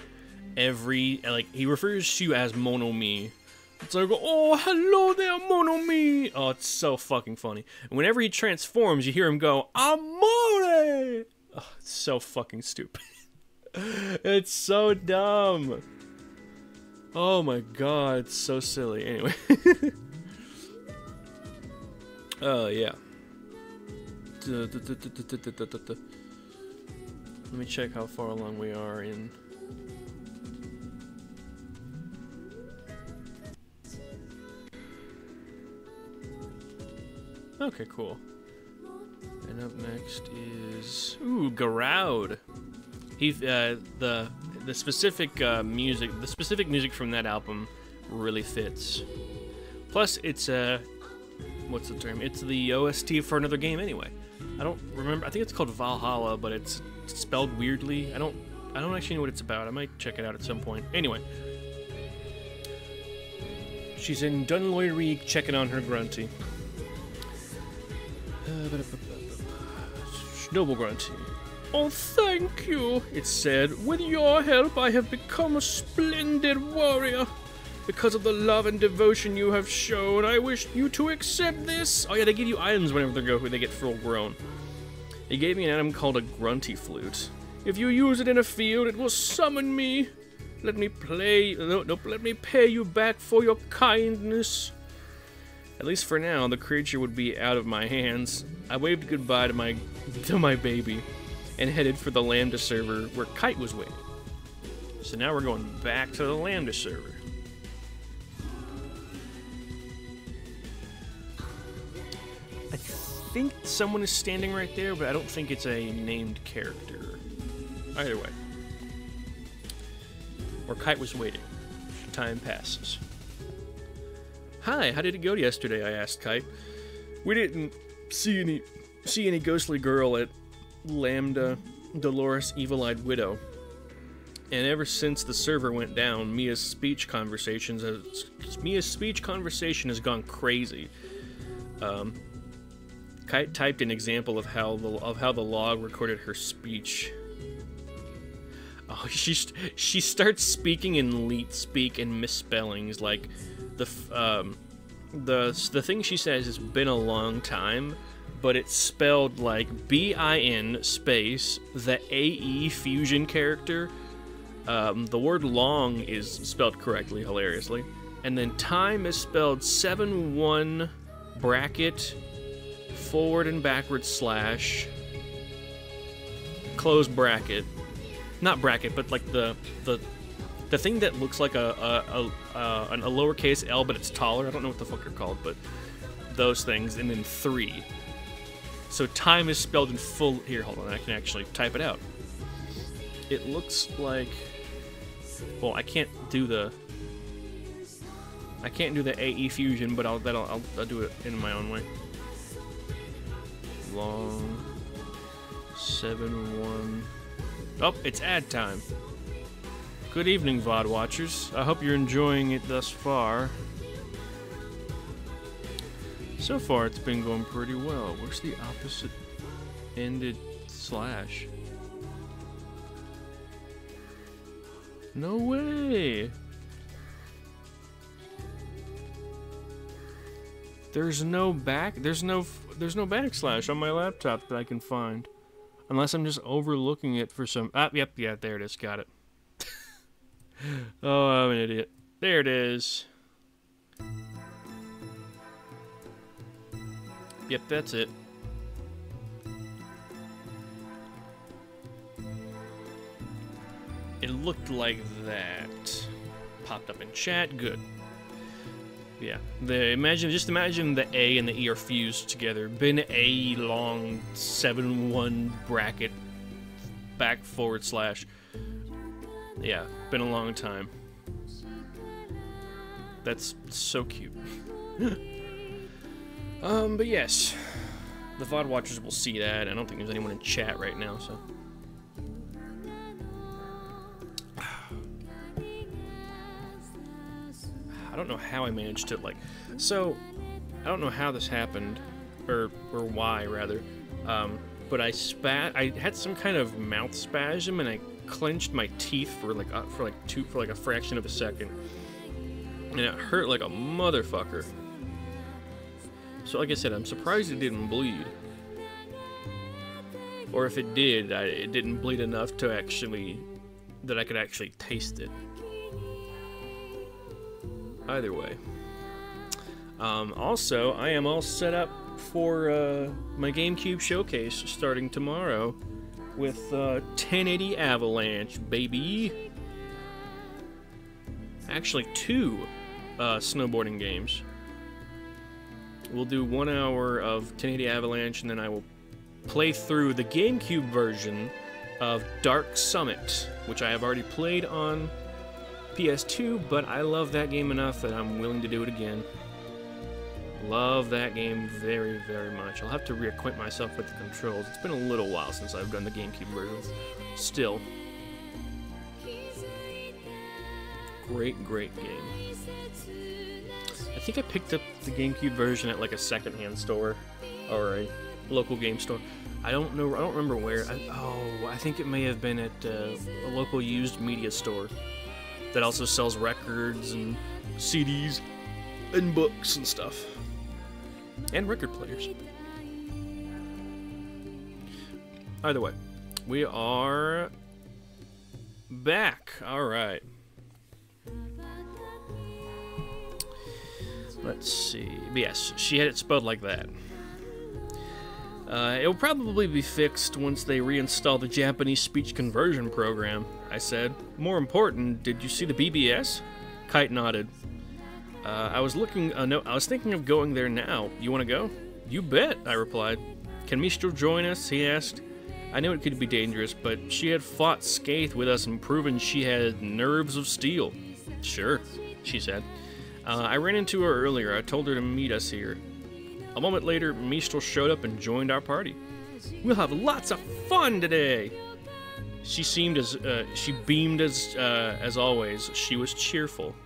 he refers to you as mon ami. It's like, oh, hello there, mon ami. Oh, it's so fucking funny. And whenever he transforms, you hear him go, amore! Oh, it's so fucking stupid. It's so dumb. Oh my god, it's so silly. Anyway. Yeah. Let me check how far along we are in. Okay, cool. And up next is Garoud. He the specific music from that album really fits. Plus, it's what's the term? It's the OST for another game anyway. I don't remember. I think it's called Valhalla, but it's spelled weirdly. I don't actually know what it's about. I might check it out at some point. Anyway, she's in Dun Loirig checking on her grunty. Noble grunty. Oh, thank you, it said. With your help, I have become a splendid warrior. Because of the love and devotion you have shown, I wish you to accept this. Oh yeah, they give you items whenever they get full grown. They gave me an item called a grunty flute. If you use it in a field, it will summon me. Let me let me pay you back for your kindness. At least for now, the creature would be out of my hands. I waved goodbye to my baby and headed for the Lambda server where Kite was waiting. So now we're going back to the Lambda server. I think someone is standing right there, but I don't think it's a named character. Either way. Where Kite was waiting. Time passes. Hi, how did it go yesterday? I asked Kite. We didn't see any ghostly girl at Lambda Dolores Evil-Eyed Widow. And ever since the server went down, Mia's speech conversation has gone crazy. Kite typed an example of how the log recorded her speech. Oh, she starts speaking in leet speak and misspellings, like the thing she says has been a long time, but it's spelled like BIN space the AE fusion character. The word long is spelled correctly, hilariously. And then time is spelled 7-1 bracket forward and backward slash close bracket. Not bracket, but like the thing that looks like a lowercase L, but it's taller. I don't know what the fuck they're called, but those things. And then 3. So time is spelled in full. Here, hold on. I can actually type it out. It looks like. Well, I can't do the AE fusion, but I'll do it in my own way. Long 7-1. Oh, it's ad time. Good evening, VOD watchers. I hope you're enjoying it thus far. So far, it's been going pretty well. Where's the opposite ended slash? No way! There's no backslash on my laptop that I can find. Unless I'm just overlooking it for some... Ah, yep, yeah, there it is. Got it. Oh, I'm an idiot. There it is. Yep, that's it. It looked like that. Popped up in chat. Good. Yeah. Just imagine the A and the E are fused together. Been A long 7-1 bracket back forward slash. Yeah, been a long time. That's so cute. But yes. The VOD watchers will see that. I don't think there's anyone in chat right now, so. I don't know how I managed to, like... So, I don't know how this happened, or why, rather. But I had some kind of mouth spasm, and I clenched my teeth for like a fraction of a second. And it hurt like a motherfucker. So like I said, I'm surprised it didn't bleed. Or if it did, it didn't bleed enough to actually... that I could actually taste it. Either way. Also, I am all set up for my GameCube showcase starting tomorrow with 1080 Avalanche, baby. Actually, 2 snowboarding games. We'll do 1 hour of 1080 Avalanche, and then I will play through the GameCube version of Dark Summit, which I have already played on PS2, but I love that game enough that I'm willing to do it again. Love that game very, very much. I'll have to reacquaint myself with the controls. It's been a little while since I've done the GameCube version. Still. Great, great game. I think I picked up the GameCube version at like a secondhand store or a local game store. I don't know. I don't remember where. I think it may have been at a local used media store that also sells records and CDs and books and stuff. And record players. Either way, we are back. Alright. Let's see. Yes, she had it spelled like that. It will probably be fixed once they reinstall the Japanese speech conversion program, I said. More important, did you see the BBS? Kite nodded. I was thinking of going there now. You want to go? You bet, I replied. Can Mistral join us? He asked. I knew it could be dangerous, but she had fought Skaith with us and proven she had nerves of steel. Sure, she said. I ran into her earlier. I told her to meet us here. A moment later, Mistral showed up and joined our party. We'll have lots of fun today. She beamed as always. She was cheerful.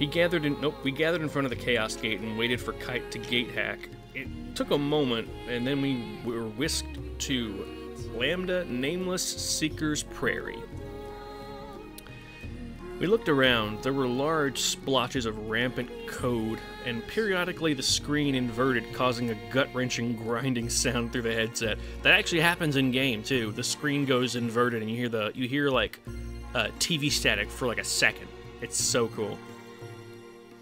We gathered in front of the Chaos Gate and waited for Kite to gate hack. It took a moment, and then we were whisked to Lambda Nameless Seeker's Prairie. We looked around. There were large splotches of rampant code, and periodically the screen inverted, causing a gut-wrenching grinding sound through the headset. That actually happens in game too. The screen goes inverted, and you hear like TV static for like a second. It's so cool.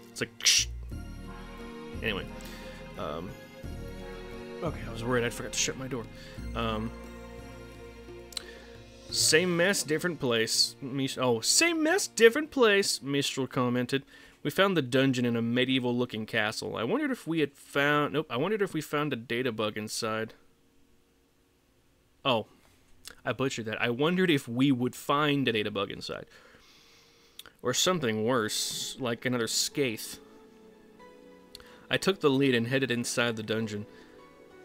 It's like, ksh. Anyway. Okay, I was worried I forgot to shut my door. Same mess, different place. Same mess, different place, Mistral commented. We found the dungeon in a medieval-looking castle. I wondered if we found a data bug inside. Oh, I butchered that. I wondered if we would find a data bug inside. Or something worse, like another Skaith. I took the lead and headed inside the dungeon.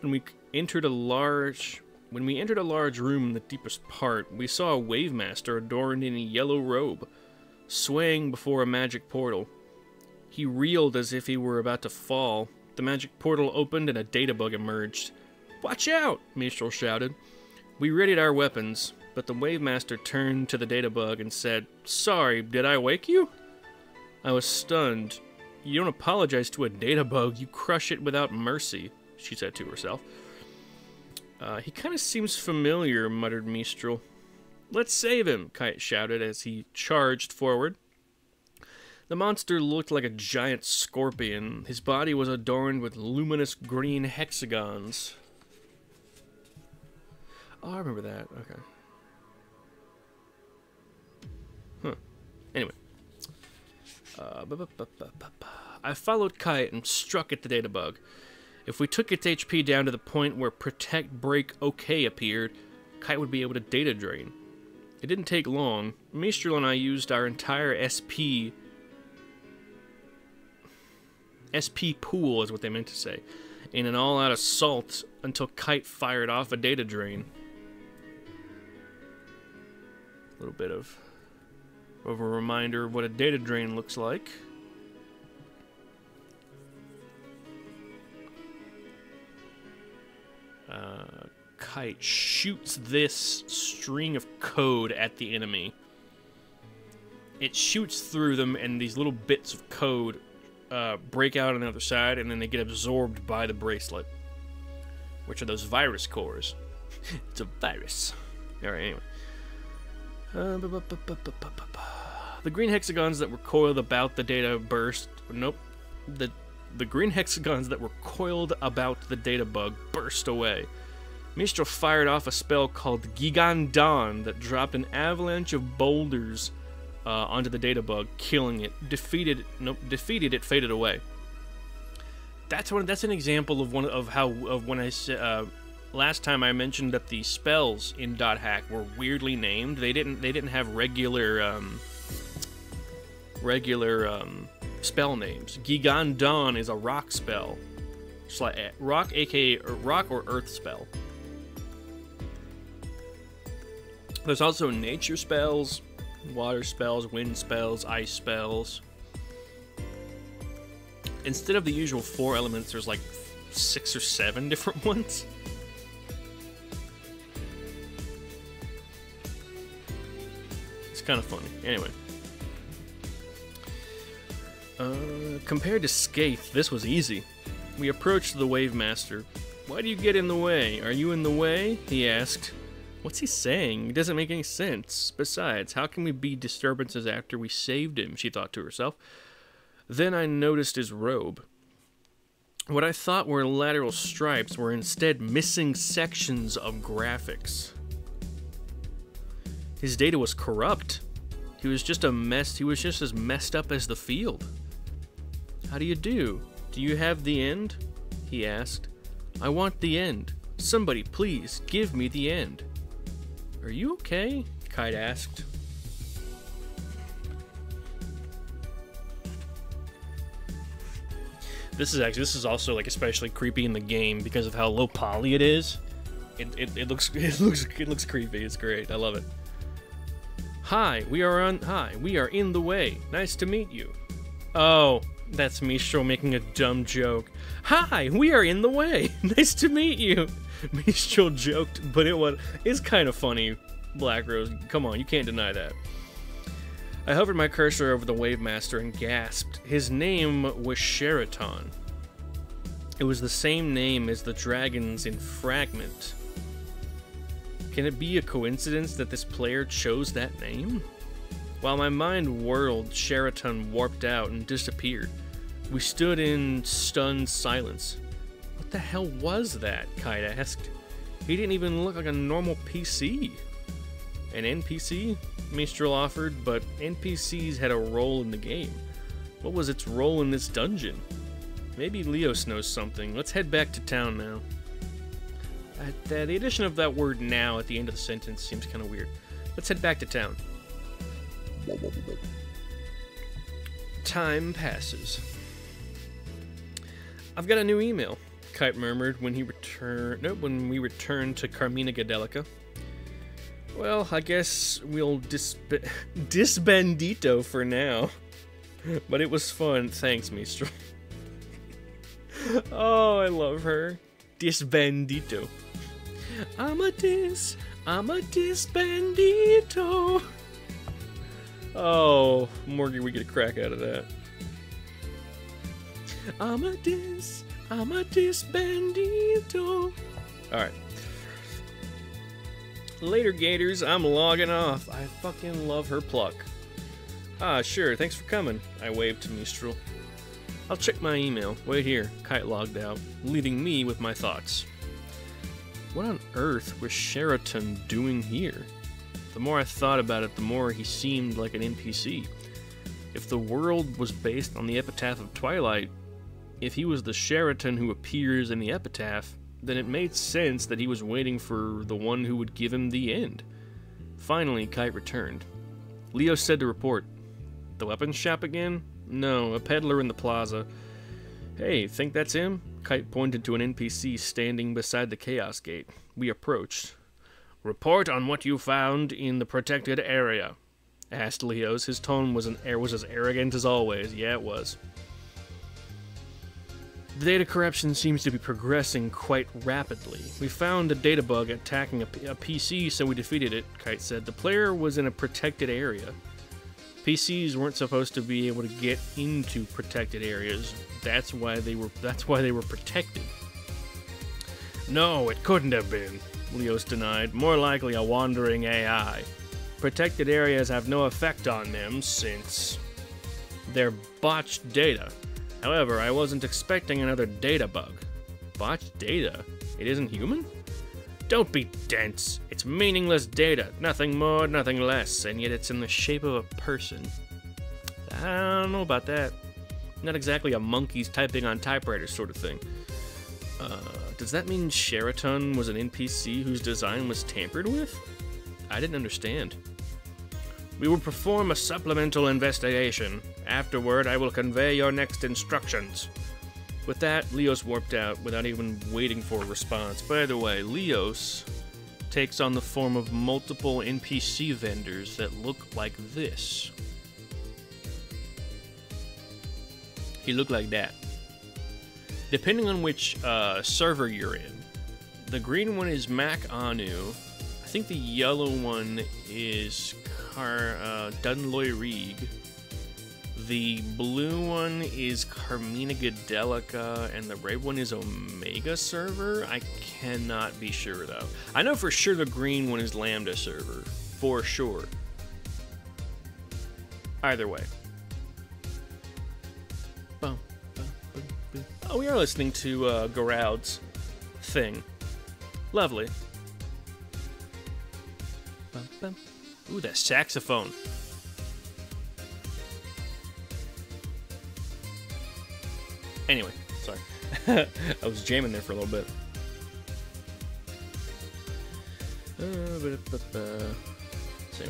When we entered a large room in the deepest part, we saw a Wave Master adorned in a yellow robe, swaying before a magic portal. He reeled as if he were about to fall. The magic portal opened and a data bug emerged. "Watch out!" Mistral shouted. We readied our weapons, but the Wave Master turned to the data bug and said, "Sorry, did I wake you?" I was stunned. "You don't apologize to a data bug, you crush it without mercy," she said to herself. He kind of seems familiar, muttered Mistral. "Let's save him," Kite shouted as he charged forward. The monster looked like a giant scorpion. His body was adorned with luminous green hexagons. Oh, I remember that. Okay. Huh. Anyway. I followed Kite and struck at the data bug. If we took its HP down to the point where Protect Break OK appeared, Kite would be able to data drain. It didn't take long. Mistral and I used our entire SP pool, is what they meant to say, in an all-out assault until Kite fired off a data drain. A little bit of a reminder of what a data drain looks like. Kite shoots this string of code at the enemy. It shoots through them, and these little bits of code break out on the other side, and then they get absorbed by the bracelet, which are those virus cores. It's a virus. Alright, anyway. The green hexagons that were coiled about the data burst. Nope. The green hexagons that were coiled about the data bug burst away. Mistral fired off a spell called Gigan Dawn that dropped an avalanche of boulders onto the data bug, killing it. Defeated it, faded away. That's an example of when I said last time I mentioned that the spells in .hack were weirdly named. They didn't have regular spell names. Gigan Dawn is a rock spell. It's like rock, aka rock or earth spell. There's also nature spells, water spells, wind spells, ice spells. Instead of the usual 4 elements, there's like 6 or 7 different ones. It's kind of funny. Anyway. Compared to Skaith, this was easy. We approached the Wave Master. "Why do you get in the way? Are you in the way?" he asked. What's he saying? It doesn't make any sense. Besides, how can we be disturbances after we saved him, she thought to herself. Then I noticed his robe. What I thought were lateral stripes were instead missing sections of graphics. His data was corrupt. He was just a mess. He was just as messed up as the field. "How do you do? Do you have the end?" he asked. "I want the end. Somebody, please, give me the end." "Are you okay?" Kite asked. This is also like especially creepy in the game because of how low poly it is. It looks creepy. It's great. I love it. Hi, we are in the way. Nice to meet you." Oh, that's Mistral making a dumb joke. "Hi, we are in the way. Nice to meet you." Mistral joked, but it's kind of funny, Black Rose. Come on, you can't deny that. I hovered my cursor over the Wave Master and gasped. His name was Sheraton. It was the same name as the dragons in Fragment. Can it be a coincidence that this player chose that name? While my mind whirled, Sheraton warped out and disappeared. We stood in stunned silence. What the hell was that? Kite asked. He didn't even look like a normal PC. An NPC? Mistral offered, but NPCs had a role in the game. What was its role in this dungeon? Maybe Leos knows something. Let's head back to town now. The addition of that word now at the end of the sentence seems kind of weird. Let's head back to town. Time passes. I've got a new email, Kite murmured when we returned to Carmina Gadelica. Well, I guess we'll disbandito for now. But it was fun. Thanks, Mistral. Oh, I love her. Disbandito. I'm a disbandito. Oh, Morgan, we get a crack out of that. I'm a disbandito. Alright. Later, Gators, I'm logging off. I fucking love her pluck. Ah, sure, thanks for coming. I waved to Mistral. I'll check my email. Wait here. Kite logged out, leaving me with my thoughts. What on earth was Sheraton doing here? The more I thought about it, the more he seemed like an NPC. If the world was based on the Epitaph of Twilight, if he was the Sheraton who appears in the Epitaph, then it made sense that he was waiting for the one who would give him the end. Finally, Kite returned. Leo said to report. The weapons shop again? No, a peddler in the plaza. Hey, think that's him? Kite pointed to an NPC standing beside the Chaos Gate. We approached. Report on what you found in the protected area, asked Leos. His tone was as arrogant as always. Yeah, it was. The data corruption seems to be progressing quite rapidly. We found a data bug attacking a PC, so we defeated it, Kite said. The player was in a protected area. PCs weren't supposed to be able to get into protected areas. That's why they were protected. No, it couldn't have been, Leos denied. More likely a wandering AI. Protected areas have no effect on them since they're botched data. However, I wasn't expecting another data bug. Botched data? It isn't human? Don't be dense. It's meaningless data. Nothing more, nothing less, and yet it's in the shape of a person. I don't know about that. Not exactly a monkey's typing on typewriters sort of thing. Does that mean Sheraton was an NPC whose design was tampered with? I didn't understand. We will perform a supplemental investigation. Afterward, I will convey your next instructions. With that, Leos warped out without even waiting for a response. By the way, Leos takes on the form of multiple NPC vendors that look like this. He looked like that. Depending on which server you're in, the green one is Mac Anu. I think the yellow one is Dunloy Reeg. The blue one is Carmina Gadelica, and the red one is Omega server? I cannot be sure, though. I know for sure the green one is Lambda server. For sure. Either way. Oh, we are listening to Garoud's thing. Lovely. Ooh, that saxophone. Anyway, sorry. I was jamming there for a little bit. So,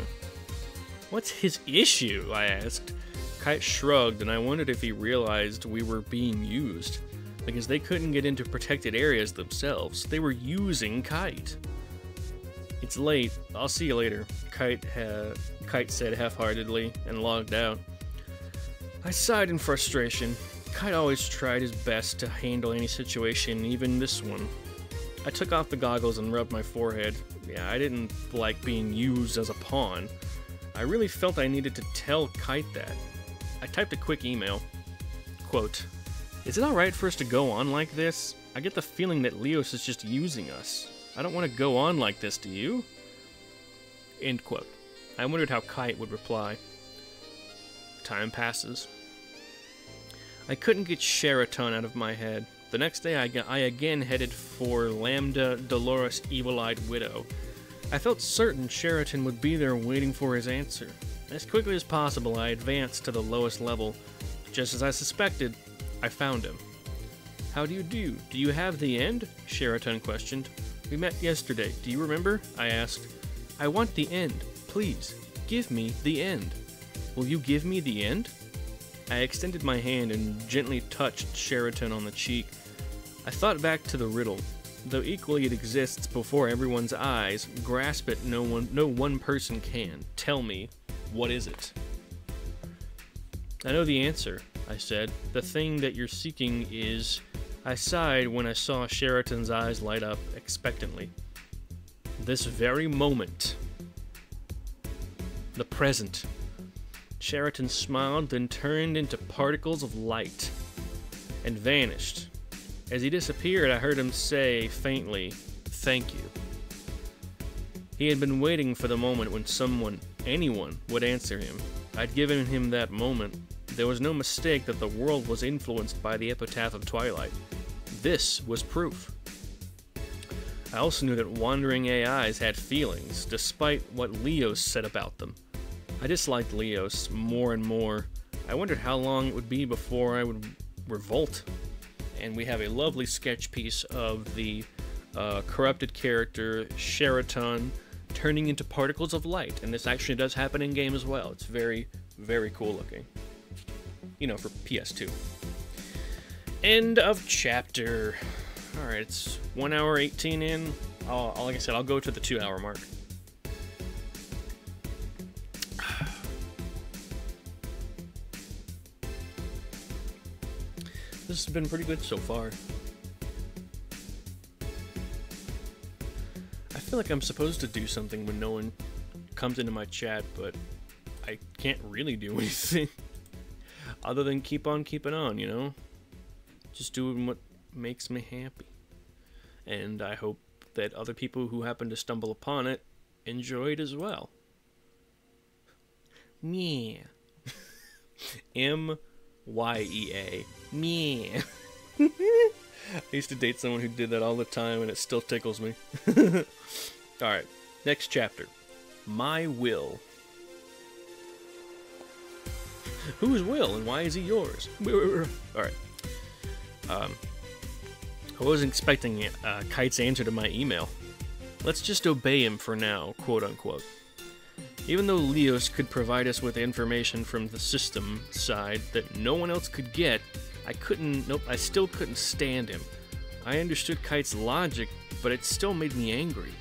what's his issue? I asked. Kite shrugged, and I wondered if he realized we were being used. Because they couldn't get into protected areas themselves. They were using Kite. It's late. I'll see you later, Kite said half-heartedly, and logged out. I sighed in frustration. Kite always tried his best to handle any situation, even this one. I took off the goggles and rubbed my forehead. Yeah, I didn't like being used as a pawn. I really felt I needed to tell Kite that. I typed a quick email. Quote, "Is it alright for us to go on like this? I get the feeling that Leos is just using us. I don't want to go on like this, do you?" End quote. I wondered how Kite would reply. Time passes. I couldn't get Sheraton out of my head. The next day I again headed for Lambda Dolores Evil-Eyed Widow. I felt certain Sheraton would be there waiting for his answer. As quickly as possible, I advanced to the lowest level. Just as I suspected, I found him. "How do you do? Do you have the end?" Sheraton questioned. "We met yesterday. Do you remember?" I asked. "I want the end. Please, give me the end." "Will you give me the end?" I extended my hand and gently touched Sheraton on the cheek. I thought back to the riddle. Though equally it exists before everyone's eyes, grasp it no one person can. Tell me, what is it? "I know the answer," I said. "The thing that you're seeking is..." I sighed when I saw Sheraton's eyes light up expectantly. "This very moment. The present." Sheraton smiled, then turned into particles of light and vanished. As he disappeared, I heard him say faintly, "Thank you." He had been waiting for the moment when anyone, would answer him. I'd given him that moment. There was no mistake that the world was influenced by the epitaph of Twilight. This was proof. I also knew that wandering AIs had feelings, despite what Leos said about them. I disliked Leos more and more. I wondered how long it would be before I would revolt. And we have a lovely sketch piece of the corrupted character Sheraton turning into particles of light. And this actually does happen in game as well. It's very, very cool looking. You know, for PS2. End of chapter. Alright, it's 1 hour 18 in. Like I said, I'll go to the 2 hour mark. This has been pretty good so far. I feel like I'm supposed to do something when no one comes into my chat, but I can't really do anything other than keep on keeping on, you know? Just doing what makes me happy. And I hope that other people who happen to stumble upon it enjoy it as well. Meh. M-Y-E-A. Meh. I used to date someone who did that all the time, and it still tickles me. Alright, next chapter. My Will. Who is Will, and why is he yours? Alright. I wasn't expecting Kite's answer to my email. Let's just obey him for now, quote-unquote. Even though Leos could provide us with information from the system side that no one else could get, I still couldn't stand him. I understood Kite's logic, but it still made me angry.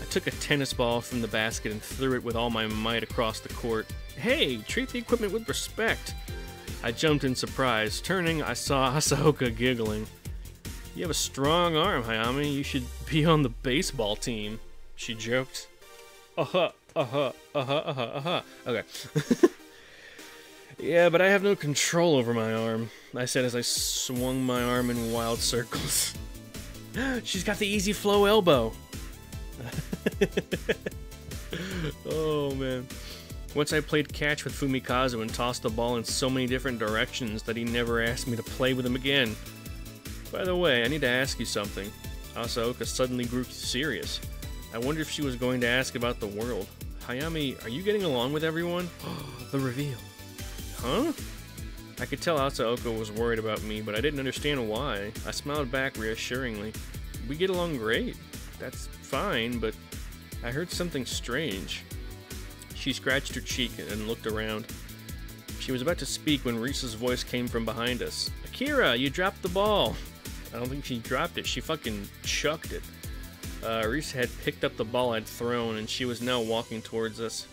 I took a tennis ball from the basket and threw it with all my might across the court. Hey, treat the equipment with respect. I jumped in surprise. Turning, I saw Asaoka giggling. You have a strong arm, Hayami. You should be on the baseball team, she joked. Okay. Yeah, but I have no control over my arm, I said as I swung my arm in wild circles. She's got the easy flow elbow. Oh, man. Once I played catch with Fumikazu and tossed the ball in so many different directions that he never asked me to play with him again. By the way, I need to ask you something. Asaoka suddenly grew serious. I wondered if she was going to ask about the world. Hayami, are you getting along with everyone? The reveal. Huh? I could tell Asaoka was worried about me, but I didn't understand why. I smiled back reassuringly. We get along great. That's fine, but I heard something strange. She scratched her cheek and looked around. She was about to speak when Risa's voice came from behind us. Akira, you dropped the ball. I don't think she dropped it. She fucking chucked it. Risa had picked up the ball I'd thrown, and she was now walking towards us.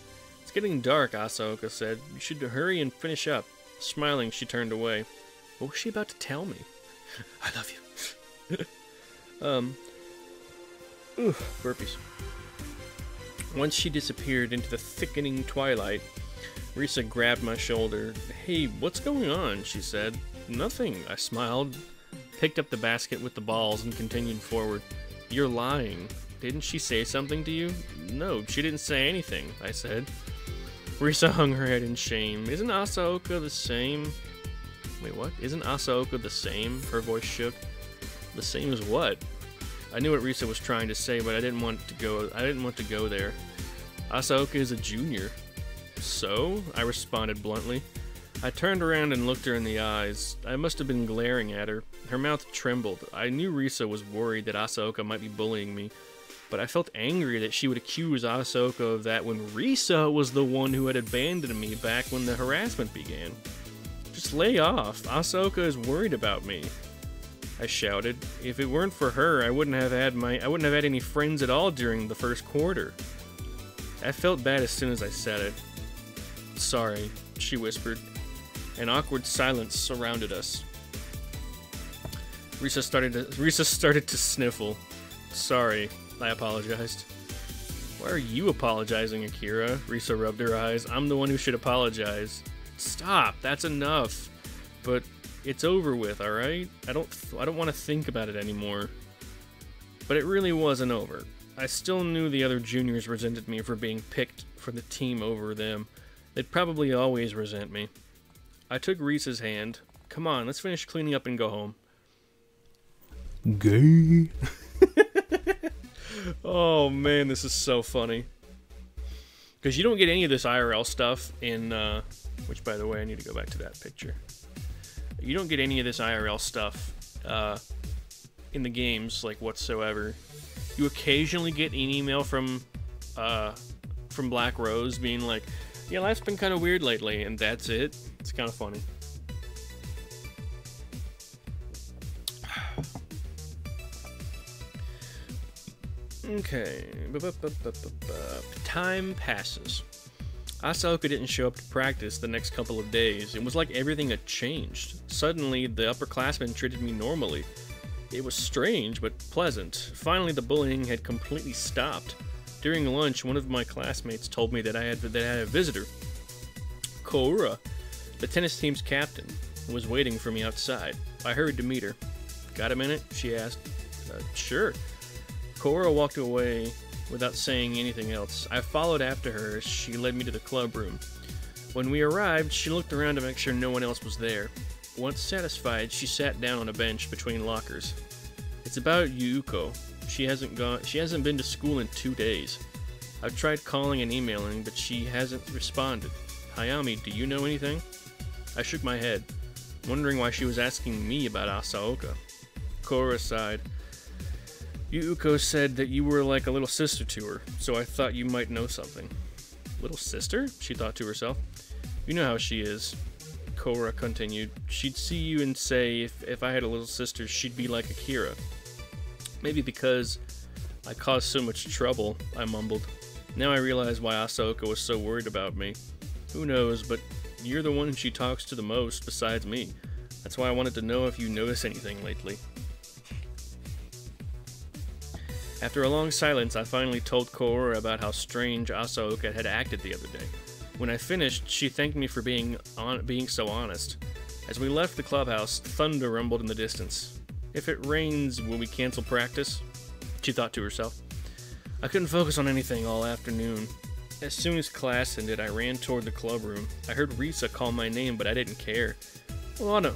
It's getting dark, Asaoka said. You should hurry and finish up. Smiling, she turned away. What was she about to tell me? I love you. Burpees. Once she disappeared into the thickening twilight, Risa grabbed my shoulder. "Hey, what's going on?" she said. "Nothing," I smiled, picked up the basket with the balls, and continued forward. "You're lying. Didn't she say something to you?" "No, she didn't say anything," I said. Risa hung her head in shame. "Isn't Asaoka the same?" Wait, what? "Isn't Asaoka the same?" Her voice shook. "The same as what?" I knew what Risa was trying to say, but I didn't want to go there. "Asaoka is a junior." "So?" I responded bluntly. I turned around and looked her in the eyes. I must have been glaring at her. Her mouth trembled. I knew Risa was worried that Asaoka might be bullying me, but I felt angry that she would accuse Asaoka of that when Risa was the one who had abandoned me back when the harassment began. "Just lay off. Asaoka is worried about me," I shouted. "If it weren't for her, I wouldn't have had any friends at all during the first quarter." I felt bad as soon as I said it. "Sorry," she whispered. An awkward silence surrounded us. Risa started to sniffle. "Sorry," I apologized. "Why are you apologizing, Akira?" Risa rubbed her eyes. "I'm the one who should apologize." "Stop, that's enough." "But it's over with, alright? I don't want to think about it anymore." But it really wasn't over. I still knew the other juniors resented me for being picked for the team over them. They'd probably always resent me. I took Risa's hand. "Come on, let's finish cleaning up and go home." Gay. Oh man, this is so funny. Because you don't get any of this IRL stuff in, which by the way, I need to go back to that picture. You don't get any of this IRL stuff in the games, like, whatsoever. You occasionally get an email from Black Rose being like, "Yeah, life's been kind of weird lately," and that's it. It's kind of funny. Okay. Time passes. Asaoka didn't show up to practice the next couple of days. It was like everything had changed. Suddenly, the upperclassmen treated me normally. It was strange, but pleasant. Finally, the bullying had completely stopped. During lunch, one of my classmates told me that I had a visitor. Koura, the tennis team's captain, was waiting for me outside. I hurried to meet her. "Got a minute?" she asked. Sure." Koura walked away without saying anything else. I followed after her as she led me to the club room. When we arrived, she looked around to make sure no one else was there. Once satisfied, she sat down on a bench between lockers. "It's about Yuuko. She hasn't been to school in 2 days. I've tried calling and emailing, but she hasn't responded. Hayami, do you know anything?" I shook my head, wondering why she was asking me about Asaoka. Koura sighed. "Yuuko said that you were like a little sister to her, so I thought you might know something." "Little sister?" she thought to herself. "You know how she is." Koura continued. "She'd see you and say if I had a little sister, she'd be like Akira." "Maybe because I caused so much trouble," I mumbled. Now I realize why Asaoka was so worried about me. Who knows, but you're the one she talks to the most besides me. That's why I wanted to know if you notice anything lately. After a long silence, I finally told Koura about how strange Asaoka had acted the other day. When I finished, she thanked me for being so honest. As we left the clubhouse, thunder rumbled in the distance. "If it rains, will we cancel practice?" she thought to herself. I couldn't focus on anything all afternoon. As soon as class ended, I ran toward the club room. I heard Risa call my name, but I didn't care. Hold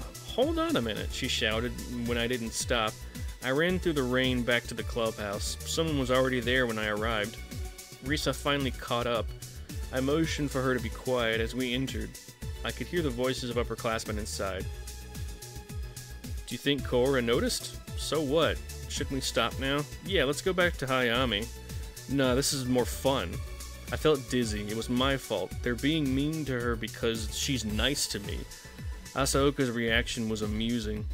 on a minute, she shouted when I didn't stop. I ran through the rain back to the clubhouse. Someone was already there when I arrived. Risa finally caught up. I motioned for her to be quiet as we entered. I could hear the voices of upperclassmen inside. "Do you think Koura noticed?" "So what? Shouldn't we stop now?" "Yeah, let's go back to Hayami." "No, this is more fun." I felt dizzy. It was my fault. They're being mean to her because she's nice to me. Asaoka's reaction was amusing.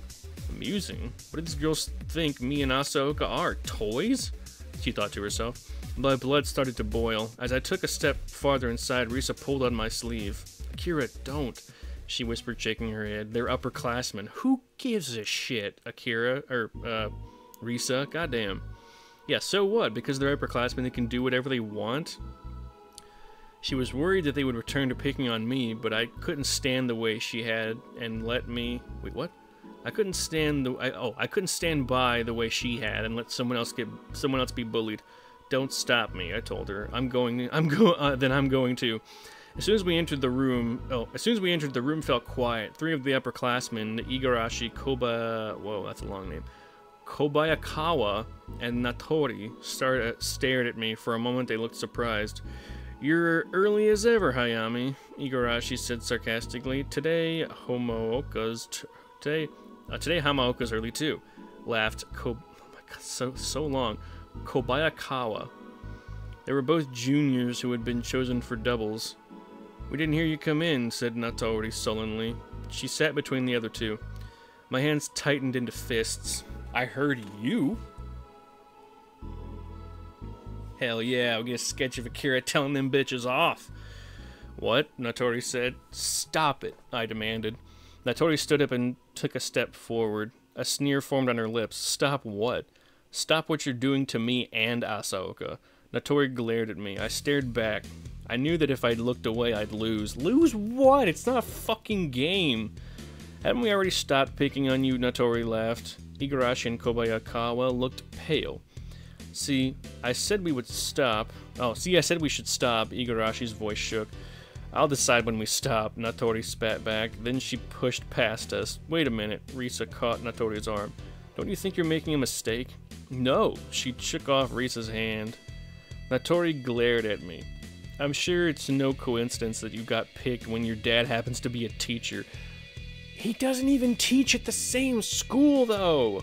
Amusing? What did these girls think me and Asaoka are? Toys? She thought to herself. My blood started to boil. As I took a step farther inside, Risa pulled on my sleeve. "Akira, don't," she whispered, shaking her head. "They're upperclassmen." "Who gives a shit, Akira? Risa? Goddamn." Yeah, so what? Because they're upperclassmen, they can do whatever they want? She was worried that they would return to picking on me, but I couldn't stand the way she had and let me... Wait, what? I couldn't stand I couldn't stand by the way she had and let someone else be bullied. Don't stop me, I told her. I'm going to. As soon as we entered the room, the room felt quiet. 3 of the upperclassmen, Igarashi, that's a long name, Kobayakawa, and Natori, stared at me. For a moment, they looked surprised. You're early as ever, Hayami, Igarashi said sarcastically. Today Hamaoka's early too. Laughed oh my god, so long. Kobayakawa. They were both juniors who had been chosen for doubles. We didn't hear you come in, said Natori sullenly. She sat between the other 2. My hands tightened into fists. I heard you? Hell yeah, I'll get a sketch of Akira telling them bitches off. What? Natori said. Stop it, I demanded. Natori stood up and took a step forward. A sneer formed on her lips. Stop what? Stop what you're doing to me and Asaoka. Natori glared at me. I stared back. I knew that if I looked away, I'd lose. Lose what? It's not a fucking game. Hadn't we already stopped picking on you? Natori laughed. Igarashi and Kobayakawa looked pale. See, I said we would stop. I said we should stop. Igarashi's voice shook. I'll decide when we stop. Natori spat back. Then she pushed past us. Wait a minute. Risa caught Natori's arm. Don't you think you're making a mistake? No. She shook off Risa's hand. Natori glared at me. I'm sure it's no coincidence that you got picked when your dad happens to be a teacher. He doesn't even teach at the same school, though.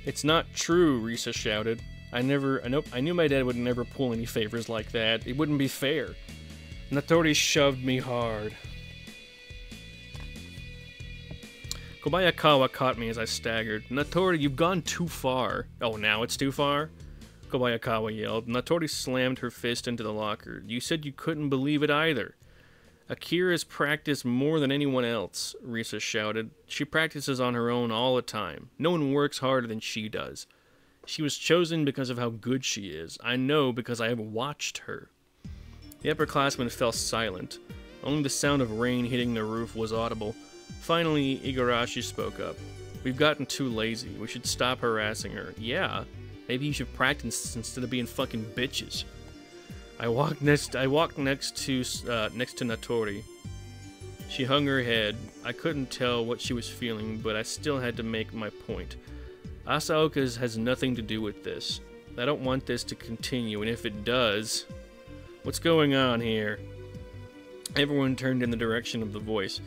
It's not true, Risa shouted. I knew my dad would never pull any favors like that. It wouldn't be fair. Natori shoved me hard. Kobayakawa caught me as I staggered. Natori, you've gone too far. Oh, now it's too far? Kobayakawa yelled. Natori slammed her fist into the locker. You said you couldn't believe it either. Akira's practiced more than anyone else, Risa shouted. She practices on her own all the time. No one works harder than she does. She was chosen because of how good she is. I know because I have watched her. The upperclassmen fell silent. Only the sound of rain hitting the roof was audible. Finally, Igarashi spoke up. We've gotten too lazy. We should stop harassing her. Yeah, maybe you should practice instead of being fucking bitches. I walked next to Natori. She hung her head. I couldn't tell what she was feeling, but I still had to make my point. Asaoka's has nothing to do with this. I don't want this to continue, and if it does... What's going on here? Everyone turned in the direction of the voice.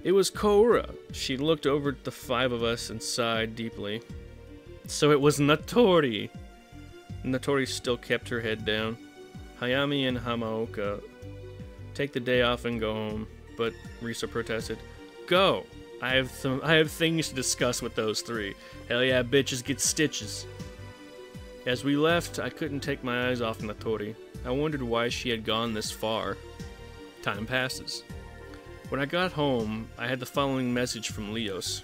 It was Koura. She looked over at the 5 of us and sighed deeply. So it was Natori. Natori still kept her head down. Hayami and Hamaoka, take the day off and go home. But Risa protested. Go! I have things to discuss with those 3. Hell yeah, bitches get stitches. As we left, I couldn't take my eyes off Natori. I wondered why she had gone this far. Time passes. When I got home, I had the following message from Leos.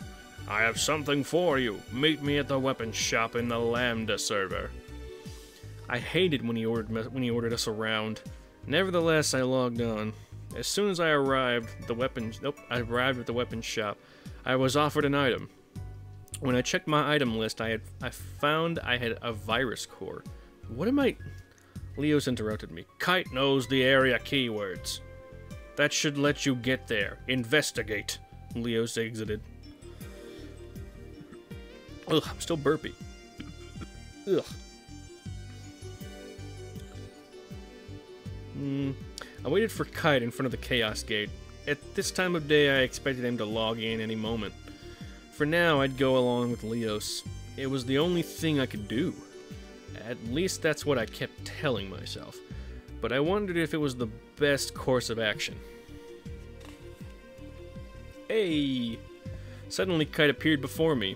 I have something for you. Meet me at the weapons shop in the Lambda server. I hated when he ordered us around. Nevertheless, I logged on. As soon as I arrived at the weapons shop, I was offered an item. When I checked my item list, I found I had a virus core. What am I... Leos interrupted me. Kite knows the area keywords. That should let you get there. Investigate. Leos exited. Ugh, I'm still burpy. Ugh. I waited for Kite in front of the Chaos Gate. At this time of day, I expected him to log in any moment. For now, I'd go along with Leos. It was the only thing I could do. At least that's what I kept telling myself. But I wondered if it was the best course of action. Hey! Suddenly, Kite appeared before me.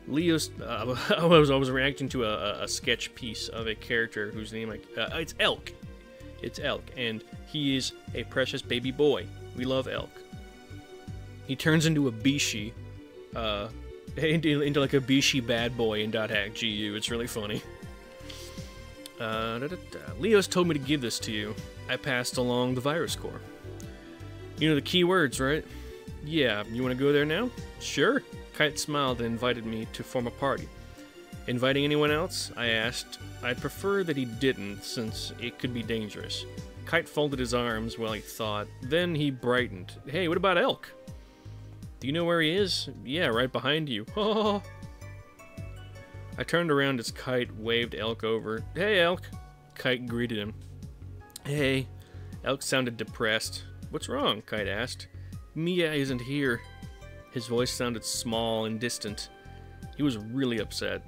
Leos, I was reacting to a sketch piece of a character whose name it's Elk. It's Elk, and he is a precious baby boy. We love Elk. He turns into a Bishi into like a Bishi bad boy in .hack GU. It's really funny. Leo's told me to give this to you. I passed along the virus core. You know the key words, right? Yeah, you want to go there now? Sure. Kite smiled and invited me to form a party. Inviting anyone else? I asked. I'd prefer that he didn't, since it could be dangerous. Kite folded his arms while he thought. Then he brightened. Hey, what about Elk? Do you know where he is? Yeah, right behind you. Oh. I turned around as Kite waved Elk over. Hey, Elk. Kite greeted him. Hey. Elk sounded depressed. What's wrong? Kite asked. Mia isn't here. His voice sounded small and distant. He was really upset.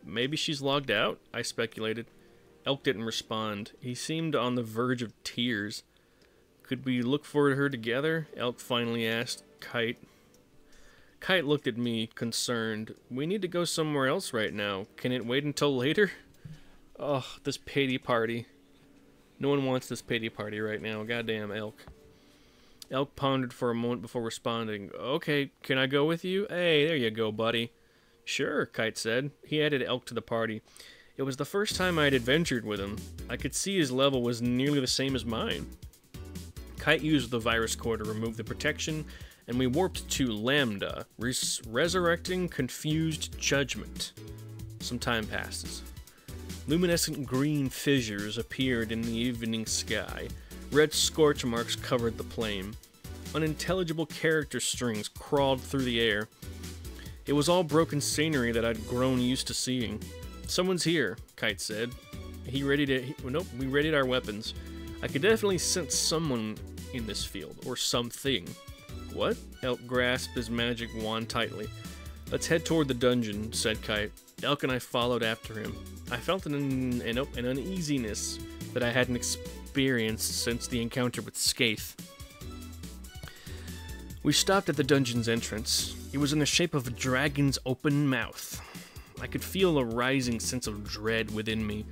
Maybe she's logged out, I speculated. Elk didn't respond. He seemed on the verge of tears. Could we look for her together? Elk finally asked Kite. Kite looked at me, concerned. We need to go somewhere else right now. Can it wait until later? Oh, this pity party. No one wants this pity party right now. Goddamn Elk. Elk pondered for a moment before responding. Okay, can I go with you? Hey, there you go, buddy. Sure, Kite said. He added Elk to the party. It was the first time I had adventured with him. I could see his level was nearly the same as mine. Kite used the virus core to remove the protection, and we warped to Lambda, resurrecting confused judgment. Some time passes. Luminescent green fissures appeared in the evening sky. Red scorch marks covered the plain. Unintelligible character strings crawled through the air. It was all broken scenery that I'd grown used to seeing. Someone's here, Kite said. We readied our weapons. I could definitely sense someone in this field, or something. What? Elk grasped his magic wand tightly. Let's head toward the dungeon, said Kite. Elk and I followed after him. I felt an uneasiness that I hadn't experienced since the encounter with Skaith. We stopped at the dungeon's entrance. It was in the shape of a dragon's open mouth. I could feel a rising sense of dread within me.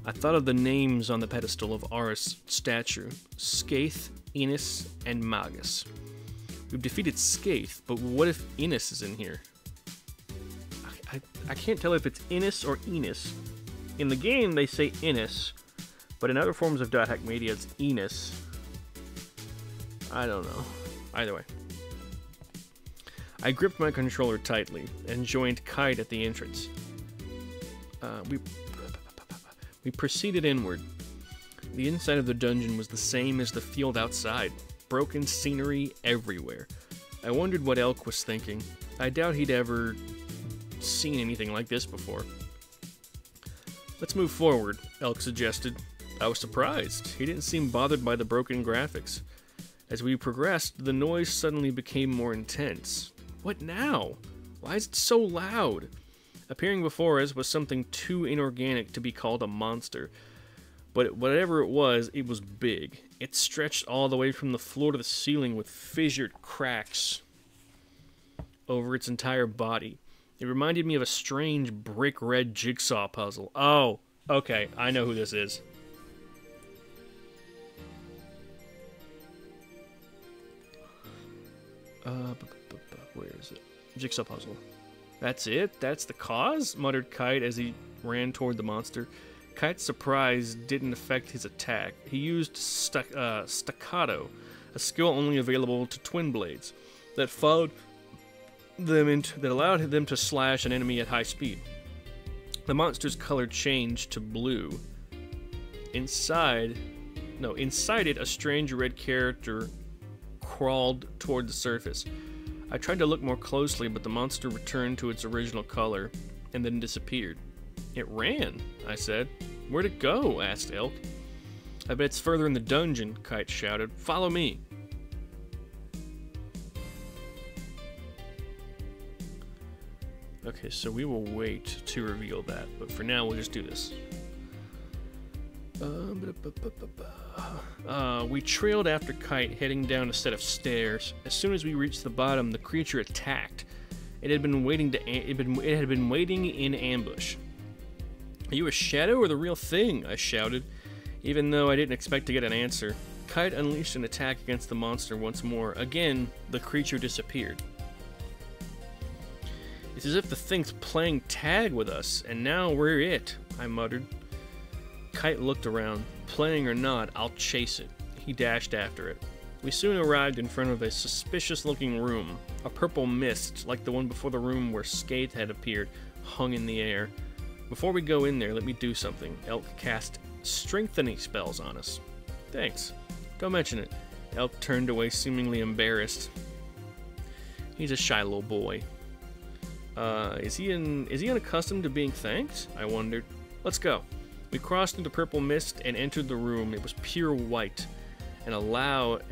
I thought of the names on the pedestal of Aris' statue: Skaith, Innis, and Magus. We've defeated Skaith, but what if Innis is in here? I can't tell if it's Innis or Enis. In the game, they say Innis, but in other forms of .hack media, it's Enis. I don't know. Either way. I gripped my controller tightly and joined Kite at the entrance. We proceeded inward. The inside of the dungeon was the same as the field outside. Broken scenery everywhere. I wondered what Elk was thinking. I doubt he'd ever seen anything like this before. Let's move forward, Elk suggested. I was surprised. He didn't seem bothered by the broken graphics. As we progressed, the noise suddenly became more intense. What now? Why is it so loud? Appearing before us was something too inorganic to be called a monster. But whatever it was big. It stretched all the way from the floor to the ceiling with fissured cracks over its entire body. It reminded me of a strange brick-red jigsaw puzzle. Oh, okay, I know who this is. Where is it? Jigsaw puzzle. That's it? That's the cause? Muttered Kite as he ran toward the monster. Kite's surprise didn't affect his attack. He used staccato, a skill only available to twin blades, that allowed them to slash an enemy at high speed. The monster's color changed to blue. Inside it, a strange red character crawled toward the surface. I tried to look more closely, but the monster returned to its original color and then disappeared. It ran, I said. Where'd it go? Asked Elk. I bet it's further in the dungeon, Kite shouted. Follow me. Okay, so we will wait to reveal that, but for now we'll just do this. We trailed after Kite, heading down a set of stairs. As soon as we reached the bottom, the creature attacked. It had been waiting in ambush. Are you a shadow or the real thing? I shouted, even though I didn't expect to get an answer. Kite unleashed an attack against the monster once more. Again, the creature disappeared. It's as if the thing's playing tag with us, and now we're it, I muttered. Kite looked around. Playing or not, I'll chase it. He dashed after it. We soon arrived in front of a suspicious-looking room. A purple mist, like the one before the room where Skaith had appeared, hung in the air. Before we go in there, let me do something. Elk cast strengthening spells on us. Thanks. Don't mention it. Elk turned away, seemingly embarrassed. He's a shy little boy. Is he unaccustomed to being thanked? I wondered. Let's go. We crossed into purple mist and entered the room. It was pure white. And loud,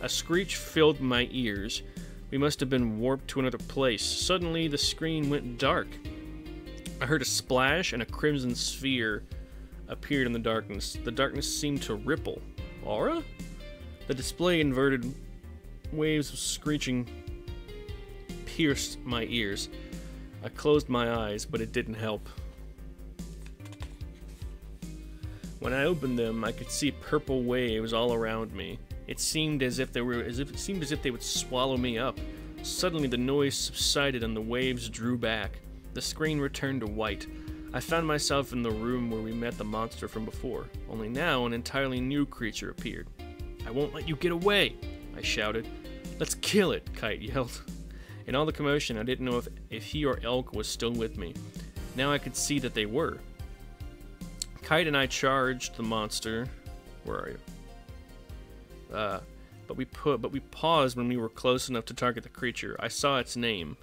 a screech filled my ears. We must have been warped to another place. Suddenly, the screen went dark. I heard a splash, and a crimson sphere appeared in the darkness. The darkness seemed to ripple. Aura? The display inverted. Waves of screeching pierced my ears. I closed my eyes, but it didn't help. When I opened them, I could see purple waves all around me. It seemed as if they would swallow me up. Suddenly, the noise subsided and the waves drew back. The screen returned to white. I found myself in the room where we met the monster from before. Only now, an entirely new creature appeared. "I won't let you get away!" I shouted. "Let's kill it!" Kite yelled. In all the commotion, I didn't know if he or Elk was still with me. Now I could see that they were. Kite and I charged the monster. Where are you? But we paused when we were close enough to target the creature. I saw its name.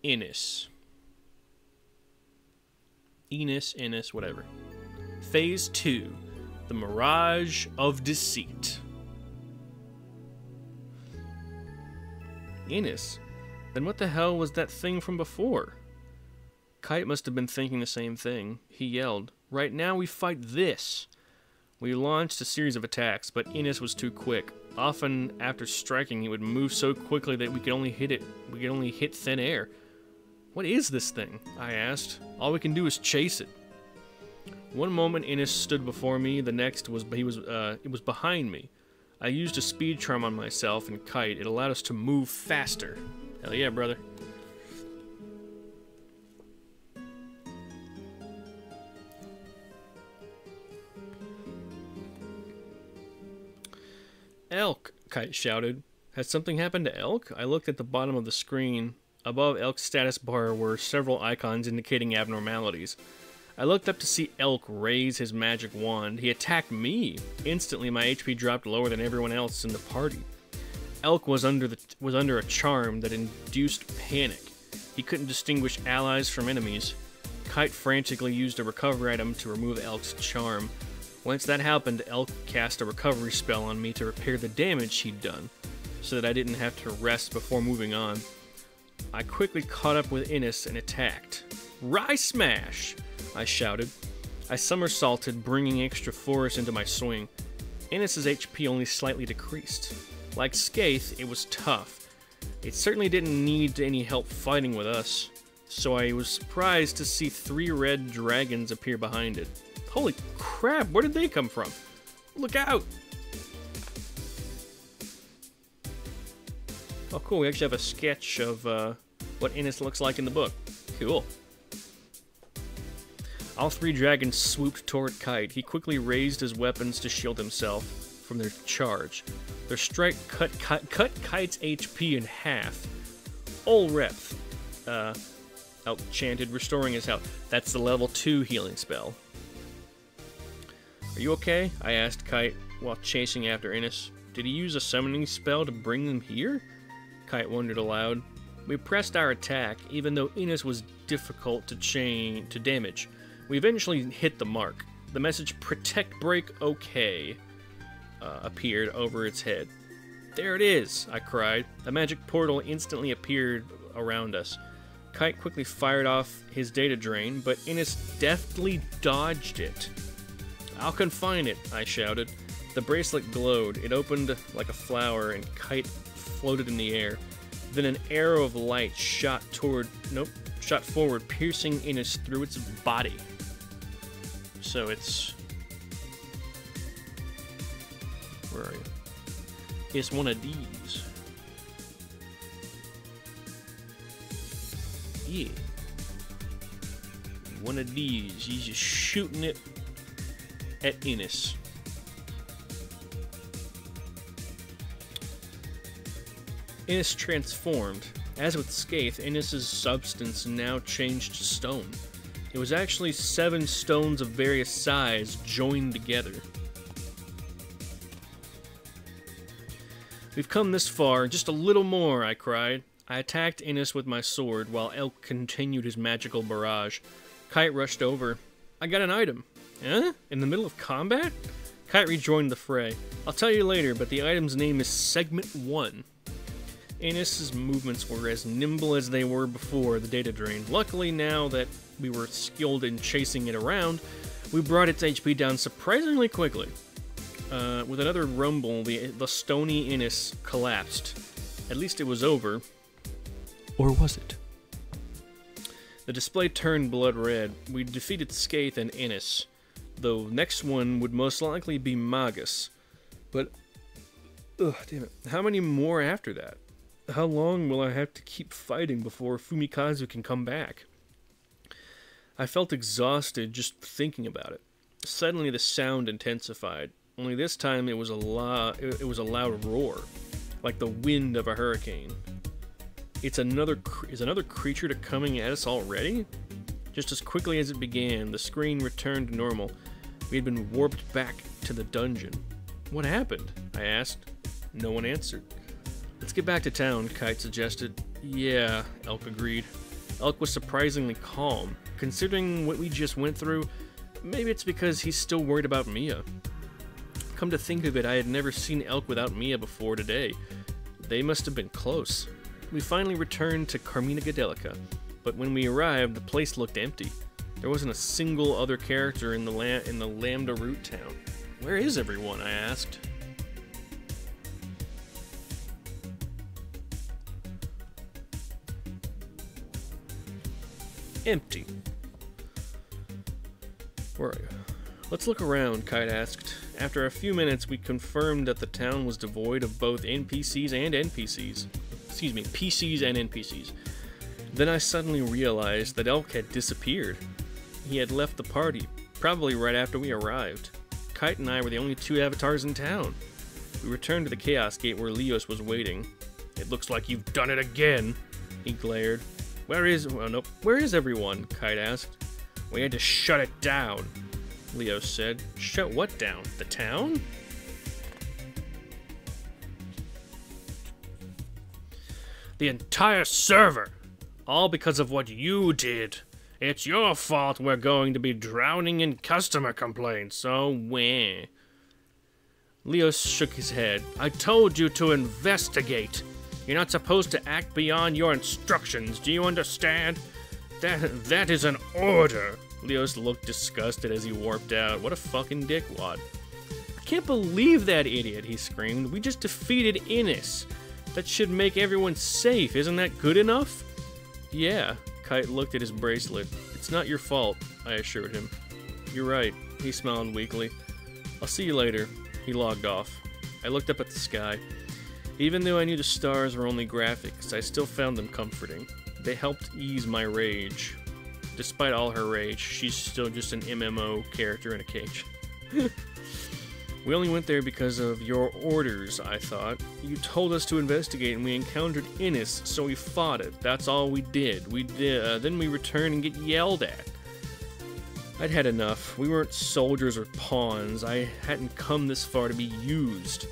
Innis, whatever. Phase 2. The Mirage of Deceit. Innis? Then what the hell was that thing from before? Kite must have been thinking the same thing. He yelled, "Right now we fight this!" We launched a series of attacks, but Innis was too quick. Often, after striking, he would move so quickly that we could only hit thin air. "What is this thing?" I asked. "All we can do is chase it." One moment Innis stood before me, the next it was behind me. I used a speed charm on myself and Kite. It allowed us to move faster. Hell yeah, brother. "Elk!" Kite shouted. Had something happened to Elk? I looked at the bottom of the screen. Above Elk's status bar were several icons indicating abnormalities. I looked up to see Elk raise his magic wand. He attacked me. Instantly, my HP dropped lower than everyone else in the party. Elk was under a charm that induced panic. He couldn't distinguish allies from enemies. Kite frantically used a recovery item to remove Elk's charm. Once that happened, Elk cast a recovery spell on me to repair the damage he'd done, so that I didn't have to rest before moving on. I quickly caught up with Innis and attacked. "Rye Smash!" I shouted. I somersaulted, bringing extra force into my swing. Innis's HP only slightly decreased. Like Skaith, it was tough. It certainly didn't need any help fighting with us, so I was surprised to see 3 red dragons appear behind it. Holy crap, where did they come from? Look out! Oh cool, we actually have a sketch of what Innis looks like in the book. Cool. All 3 dragons swooped toward Kite. He quickly raised his weapons to shield himself from their charge. Their strike cut Kite's HP in half. Olreph, Elk chanted, restoring his health. That's the level 2 healing spell. "Are you okay?" I asked Kite while chasing after Innis. "Did he use a summoning spell to bring them here?" Kite wondered aloud. We pressed our attack, even though Innis was difficult to damage. We eventually hit the mark. The message "Protect Break OK" appeared over its head. "There it is!" I cried. A magic portal instantly appeared around us. Kite quickly fired off his data drain, but Innis deftly dodged it. "I'll confine it," I shouted. The bracelet glowed. It opened like a flower, and Kite floated in the air. Then an arrow of light shot shot forward, piercing Innes through its body. So it's... Where are you? It's one of these. Yeah. One of these. He's just shooting it at Innes. Innes transformed. As with Skaith, Innes' substance now changed to stone. It was actually 7 stones of various size joined together. We've come this far, just a little more, I cried. I attacked Innes with my sword, while Elk continued his magical barrage. Kite rushed over. I got an item. Huh? In the middle of combat? Kite rejoined the fray. I'll tell you later, but the item's name is Segment 1. Innes' movements were as nimble as they were before the data drain. Luckily, now that we were skilled in chasing it around, we brought its HP down surprisingly quickly. With another rumble, the stony Innes collapsed. At least it was over. Or was it? The display turned blood red. We defeated Skaith and Innes, though next one would most likely be Magus. But, ugh, damn it. How many more after that? How long will I have to keep fighting before Fumikazu can come back? I felt exhausted just thinking about it. Suddenly the sound intensified. Only this time it was a loud roar, like the wind of a hurricane. Is another creature coming at us already? Just as quickly as it began, the screen returned to normal. We had been warped back to the dungeon. What happened? I asked. No one answered. Let's get back to town, Kite suggested. Yeah, Elk agreed. Elk was surprisingly calm. Considering what we just went through, maybe it's because he's still worried about Mia. Come to think of it, I had never seen Elk without Mia before today. They must have been close. We finally returned to Carmina Gadelica, but when we arrived, the place looked empty. There wasn't a single other character in the Lambda Root town. Where is everyone? I asked. Empty. Where are you? Let's look around, Kite asked. After a few minutes, we confirmed that the town was devoid of both NPCs and NPCs. Excuse me, PCs and NPCs. Then I suddenly realized that Elk had disappeared. He had left the party, probably right after we arrived. Kite and I were the only 2 avatars in town. We returned to the Chaos Gate where Leos was waiting. It looks like you've done it again, he glared. Where is everyone? Kite asked. We had to shut it down, Leo said. Shut what down? The town? The entire server! All because of what you did. It's your fault we're going to be drowning in customer complaints, so weh. Leo shook his head. I told you to investigate. You're not supposed to act beyond your instructions, do you understand? That is an order. Leos looked disgusted as he warped out. What a fucking dickwad. I can't believe that idiot, he screamed. We just defeated Innes. That should make everyone safe. Isn't that good enough? Yeah. Kite looked at his bracelet. It's not your fault, I assured him. You're right. He smiled weakly. I'll see you later. He logged off. I looked up at the sky. Even though I knew the stars were only graphics, I still found them comforting. They helped ease my rage. Despite all her rage, she's still just an MMO character in a cage. We only went there because of your orders, I thought. You told us to investigate and we encountered Innes, so we fought it. That's all we did. Then we return and get yelled at. I'd had enough. We weren't soldiers or pawns. I hadn't come this far to be used.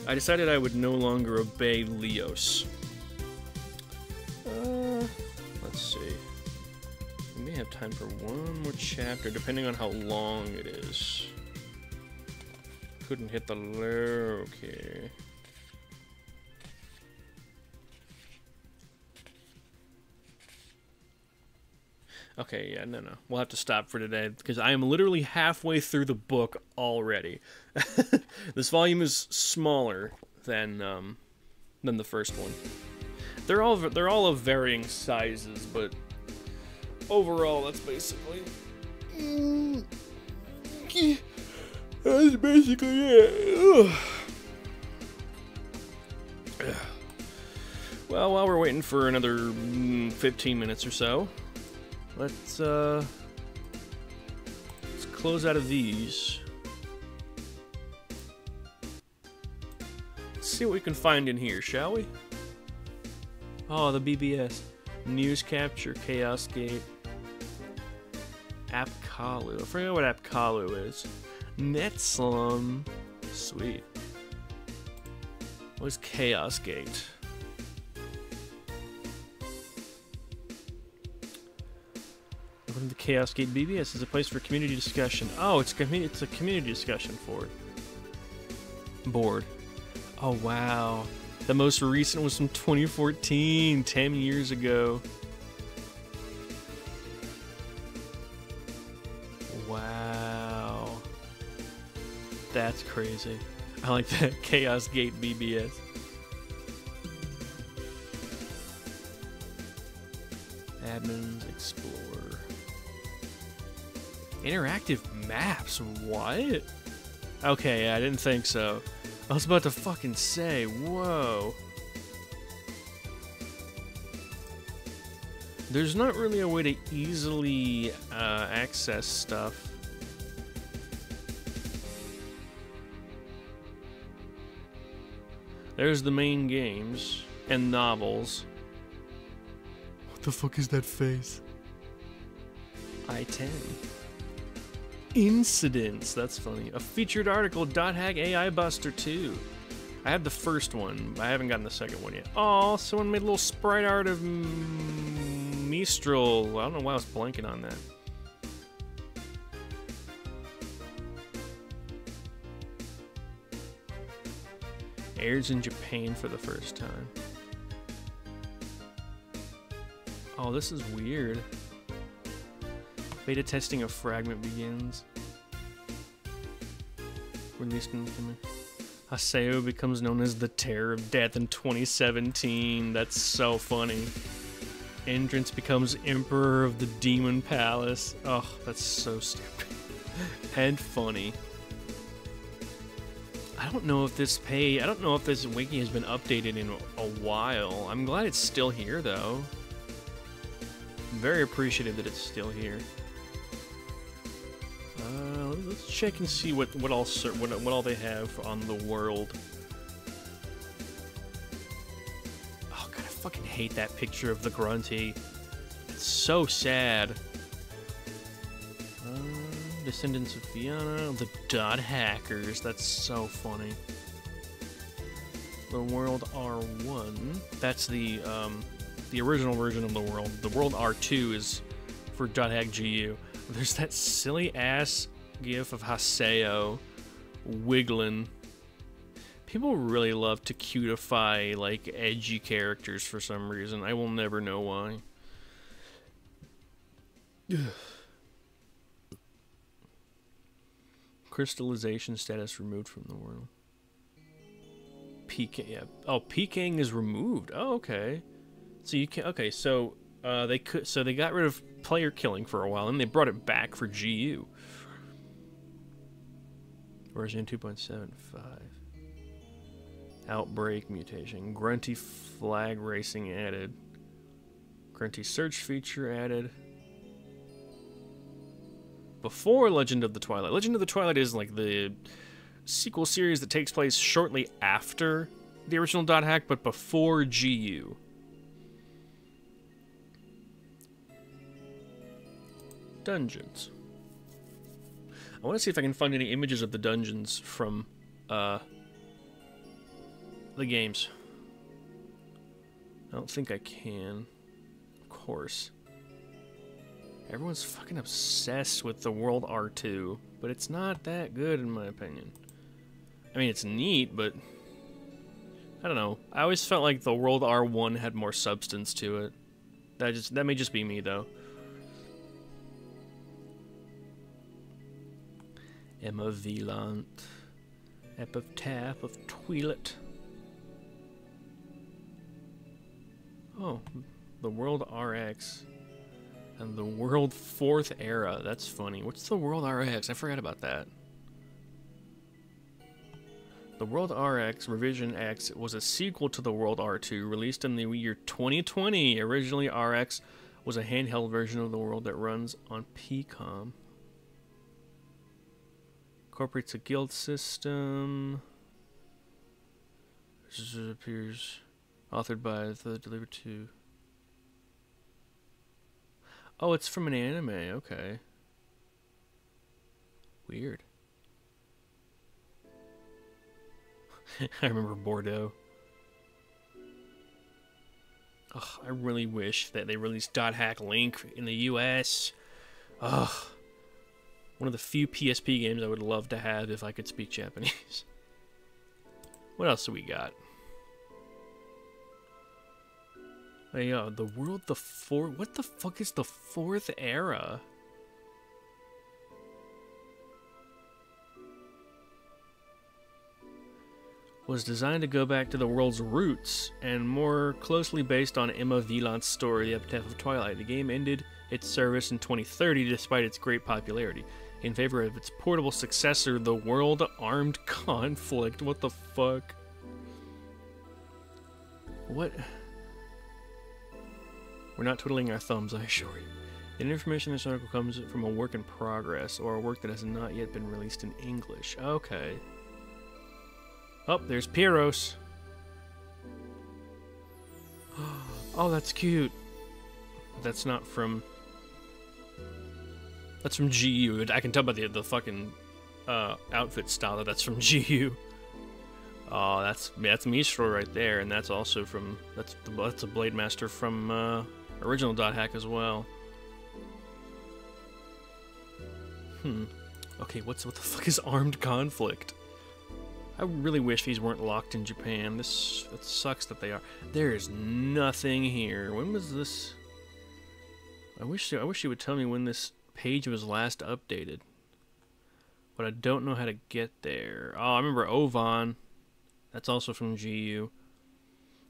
I decided I would no longer obey Leos. Let's see. We may have time for one more chapter, depending on how long it is. Couldn't hit the okay. Okay, yeah, no. We'll have to stop for today, because I am literally halfway through the book already. This volume is smaller than the first one. They're all of varying sizes, but overall, that's basically... that's basically it. Ugh. Well, while we're waiting for another 15 minutes or so, let's close out of these. Let's see what we can find in here, shall we? Oh, the BBS. News Capture, Chaos Gate, Apkalu. I forget what Apkalu is. Netslum. Sweet. What's Chaos Gate? Welcome to Chaos Gate BBS. Is a place for community discussion. Oh, it's a community discussion board. Oh wow. The most recent was from 2014, 10 years ago. Wow. That's crazy. I like that. Chaos Gate BBS. Admins, Explorer. Interactive maps, what? Okay, yeah, I didn't think so. I was about to fucking say, whoa. There's not really a way to easily access stuff. There's the main games and novels. What the fuck is that face? I-10. Incidents, that's funny. A featured article, .hack AI Buster 2. I have the first one, I haven't gotten the second one yet. Oh, someone made a little sprite art of Mistral. I don't know why I was blanking on that. Airs in Japan for the first time. Oh, this is weird. Beta testing of Fragment begins. Released in Haseo becomes known as the Terror of Death in 2017. That's so funny. Entrance becomes Emperor of the Demon Palace. Oh, that's so stupid. And funny. I don't know if this wiki has been updated in a while. I'm glad it's still here though. I'm very appreciative that it's still here. Let's check and see what all they have on the world. Oh god, I fucking hate that picture of the Grunty. It's so sad. Descendants of Fianna, the Dot Hackers. That's so funny. The World R1. That's the original version of the world. The World R2 is for .hack GU. There's that silly ass gif of Haseo wiggling. People really love to cutify like edgy characters for some reason. I will never know why. Crystallization status removed from the world. PK, yeah. Oh, PKing is removed. Oh, okay. So you can. Okay, so they got rid of player killing for a while, and they brought it back for GU. Version 2.75. Outbreak mutation. Grunty flag racing added. Grunty search feature added. Before Legend of the Twilight. Legend of the Twilight is like the sequel series that takes place shortly after the original .hack, but before GU. Dungeons. I want to see if I can find any images of the dungeons from the games. I don't think I can. Of course. Everyone's fucking obsessed with the World R2, but it's not that good in my opinion. I mean, it's neat, but I don't know. I always felt like the World R1 had more substance to it. That may just be me though. Emma Velant, Epitaph of Twi'let. Oh, the World RX. And the World 4th Era. That's funny. What's the World RX? I forgot about that. The World RX Revision X was a sequel to the World R2, released in the year 2020. Originally, RX was a handheld version of the World that runs on PCOM. Incorporates a guild system. This appears authored by the delivered to. Oh, it's from an anime. Okay. Weird. I remember Bordeaux. Ugh, I really wish that they released .hack Link in the US. Ugh. One of the few PSP games I would love to have if I could speak Japanese. What else do we got? Hey, the World, the fourth. What the fuck is the 4th Era? Was designed to go back to the world's roots and more closely based on Emma Viland's story, The Epitaph of Twilight. The game ended its service in 2030 despite its great popularity, in favor of its portable successor, The World Armed Conflict. What the fuck? What? We're not twiddling our thumbs, I assure you. The information in this article comes from a work in progress, or a work that has not yet been released in English. Okay. Oh, there's Pyros. Oh, that's cute. That's not from... That's from GU. I can tell by the fucking outfit style that that's from GU. Oh, that's Mistral right there, and that's also from... That's a Blade Master from original .hack as well. Okay, what the fuck is Armed Conflict? I really wish these weren't locked in Japan. That sucks that they are. There is nothing here. When was this? I wish you would tell me when this page was last updated. But I don't know how to get there. Oh, I remember Ovan. That's also from GU.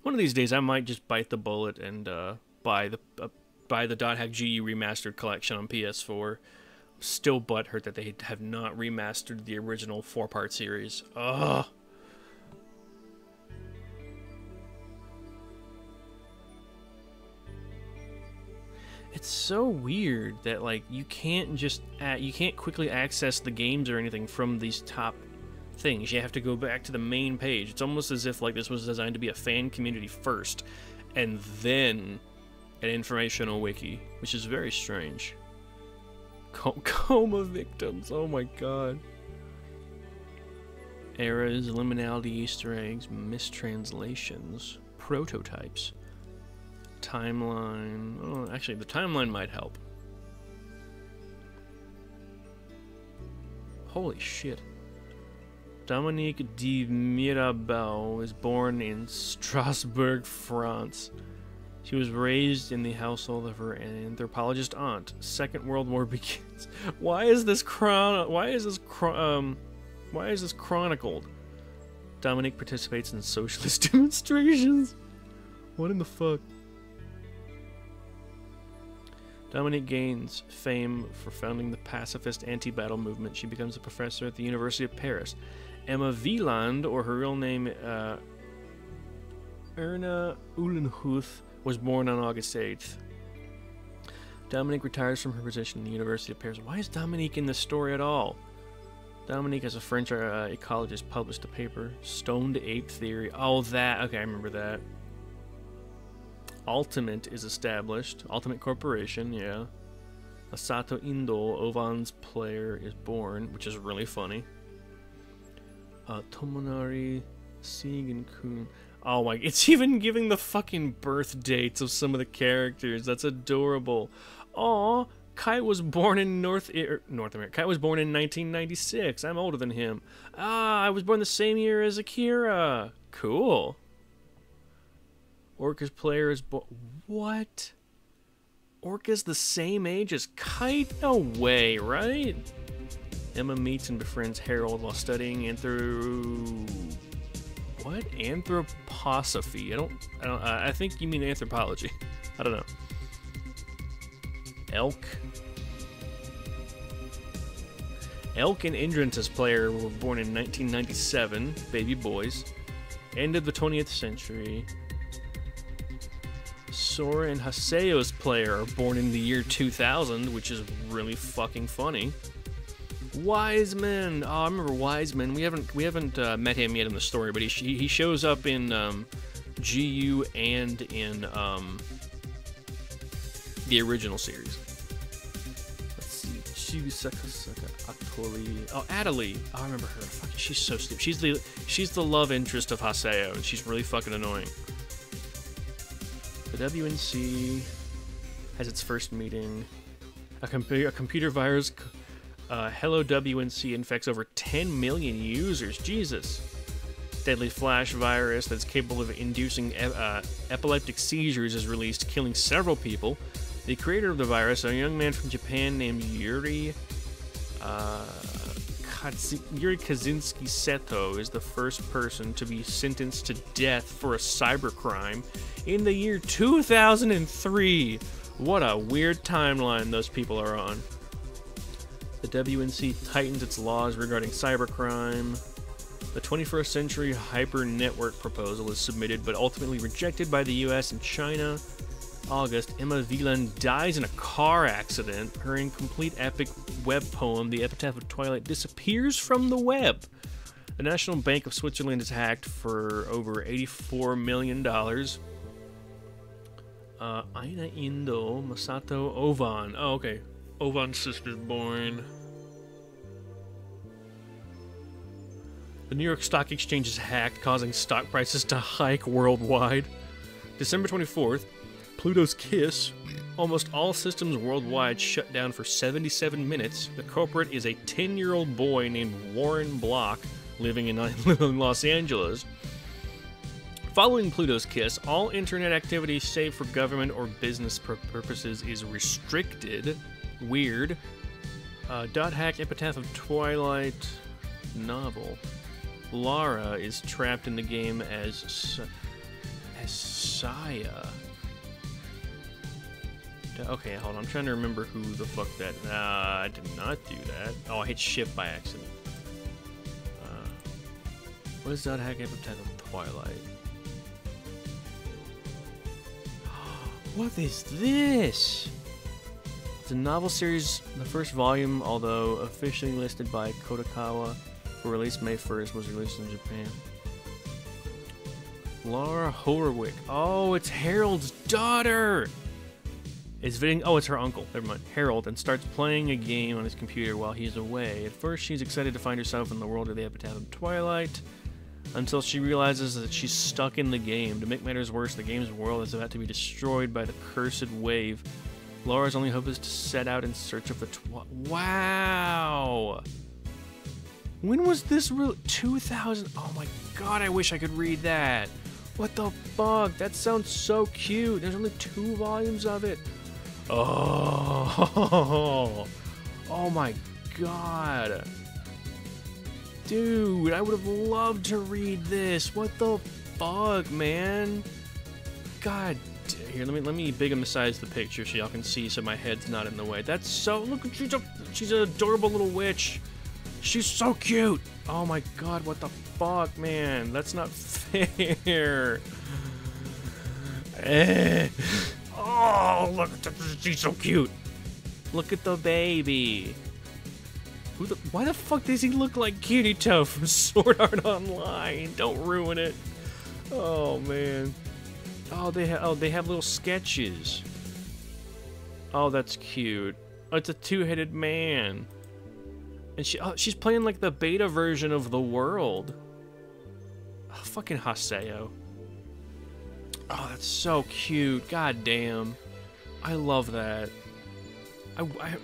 One of these days, I might just bite the bullet and buy the .hack GU remastered collection on PS4. Still butthurt that they have not remastered the original 4-part series. Ugh. It's so weird that like you can't quickly access the games or anything from these top things. You have to go back to the main page. It's almost as if like this was designed to be a fan community first, and then an informational wiki, which is very strange. Coma victims, oh my god. Errors, liminality, Easter eggs, mistranslations, prototypes, timeline. Oh, actually, the timeline might help. Holy shit. Dominique de Mirabeau was born in Strasbourg, France. She was raised in the household of her anthropologist aunt. Second World War begins. Why is this chronicled? Dominique participates in socialist demonstrations. What in the fuck? Dominique gains fame for founding the pacifist anti-battle movement. She becomes a professor at the University of Paris. Emma Wieland, or her real name, Erna Uhlenhuth, was born on August 8th. Dominique retires from her position in the University of Paris. Why is Dominique in this story at all? Dominique, as a French ecologist, published a paper, Stoned Ape Theory. Oh, that. Okay, I remember that. Ultimate is established. Ultimate Corporation, yeah. Masato Indo, Ovan's player, is born, which is really funny. Tomonari Seigen-kun. Oh my, it's even giving the fucking birth dates of some of the characters. That's adorable. Aw, Kai was born in North America. Kai was born in 1996. I'm older than him. Ah, I was born the same year as Akira. Cool. Orca's player is what? Orca's the same age as Kite? No way, right? Emma meets and befriends Harold while studying what? Anthroposophy. I think you mean anthropology. I don't know. Elk. Elk and Indran's player were born in 1997, baby boys. End of the 20th century. Sora and Haseo's player are born in the year 2000, which is really fucking funny. Wiseman. Oh, I remember Wiseman. We haven't met him yet in the story, but he shows up in GU and in the original series. Let's see. Chibisaka Atoli. Oh, Adelie. Oh, I remember her. Fuck, she's so stupid. She's the love interest of Haseo, and she's really fucking annoying. The WNC has its first meeting. A computer virus, Hello WNC, infects over 10 million users. Jesus. Deadly flash virus that's capable of inducing epileptic seizures is released, killing several people. The creator of the virus, a young man from Japan named Yuri Kaczynski Seto, is the first person to be sentenced to death for a cybercrime in the year 2003. What a weird timeline those people are on. The WNC tightens its laws regarding cybercrime. The 21st Century Hyper Network proposal is submitted but ultimately rejected by the US and China. August, Emma Wieland dies in a car accident. Her incomplete epic web poem, The Epitaph of Twilight, disappears from the web. The National Bank of Switzerland is hacked for over $84 million. Aina Indo, Masato Ovan. Oh, okay. Ovan's sister's born. The New York Stock Exchange is hacked, causing stock prices to hike worldwide. December 24th, Pluto's Kiss. Almost all systems worldwide shut down for 77 minutes. The culprit is a 10-year-old boy named Warren Block living in Los Angeles. Following Pluto's Kiss, all internet activity save for government or business purposes is restricted. Weird. Dot Hack Epitaph of Twilight novel. Lara is trapped in the game as Saya. Okay, hold on. I'm trying to remember who the fuck that... I did not do that. Oh, I hit shift by accident. What is Dot Hack Epitaph of Twilight? What is this? It's a novel series, the first volume, although officially listed by Kodokawa for release May 1st, was released in Japan. Laura Horwick. Oh, it's Harold's daughter! It's her uncle, never mind, Harold, and starts playing a game on his computer while he's away. At first, she's excited to find herself in the world of the Epitaph of Twilight, until she realizes that she's stuck in the game. To make matters worse, the game's world is about to be destroyed by the cursed wave. Laura's only hope is to set out in search of the Wow! When was this 2000? Oh my god, I wish I could read that. What the fuck? That sounds so cute. There's only 2 volumes of it. Oh, oh my god. Dude, I would have loved to read this. What the fuck, man? God, here, let me big emphasize the picture so y'all can see so my head's not in the way. That's so, look, she's an adorable little witch. She's so cute. Oh my god, what the fuck, man? That's not fair. Oh, look, she's so cute. Look at the baby. Why the fuck does he look like Kirito from Sword Art Online? Don't ruin it. Oh man. Oh, they have little sketches. Oh, that's cute. Oh, it's a 2-headed man. And she's playing like the beta version of the world. Oh, fucking Haseo. Oh, that's so cute. God damn. I love that.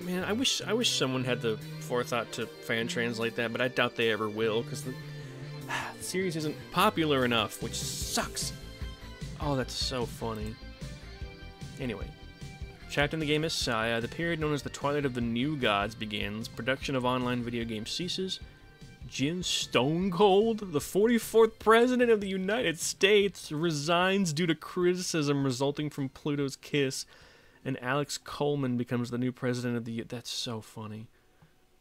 Man, I wish someone had the forethought to fan translate that, but I doubt they ever will, because the series isn't popular enough, which sucks. Oh, that's so funny. Anyway. Trapped in the game as Saya, the period known as the Twilight of the New Gods begins. Production of online video games ceases. Jim Stone Cold, the 44th President of the United States, resigns due to criticism resulting from Pluto's Kiss And Alex Coleman becomes the new president of the... That's so funny.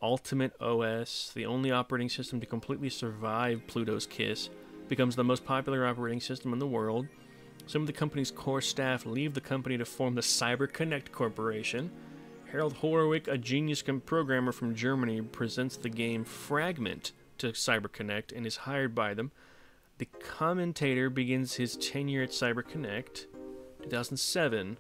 Ultimate OS, the only operating system to completely survive Pluto's kiss, becomes the most popular operating system in the world. Some of the company's core staff leave the company to form the CyberConnect Corporation. Harold Horowitz, a genius programmer from Germany, presents the game Fragment to CyberConnect and is hired by them. The commentator begins his tenure at CyberConnect. 2007,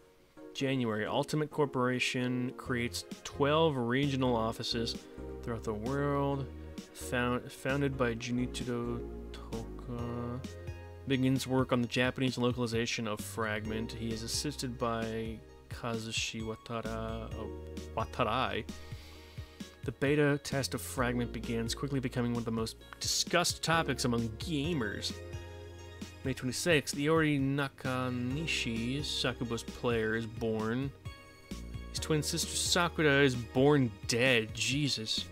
January, Ultimate Corporation creates 12 regional offices throughout the world. Founded by Junichiro Toka. Begins work on the Japanese localization of Fragment. He is assisted by Kazushi Watarai. The beta test of Fragment begins, quickly becoming one of the most discussed topics among gamers. May 26th, Iori Nakanishi, Sakuba's player, is born. His twin sister Sakura is born dead. Jesus.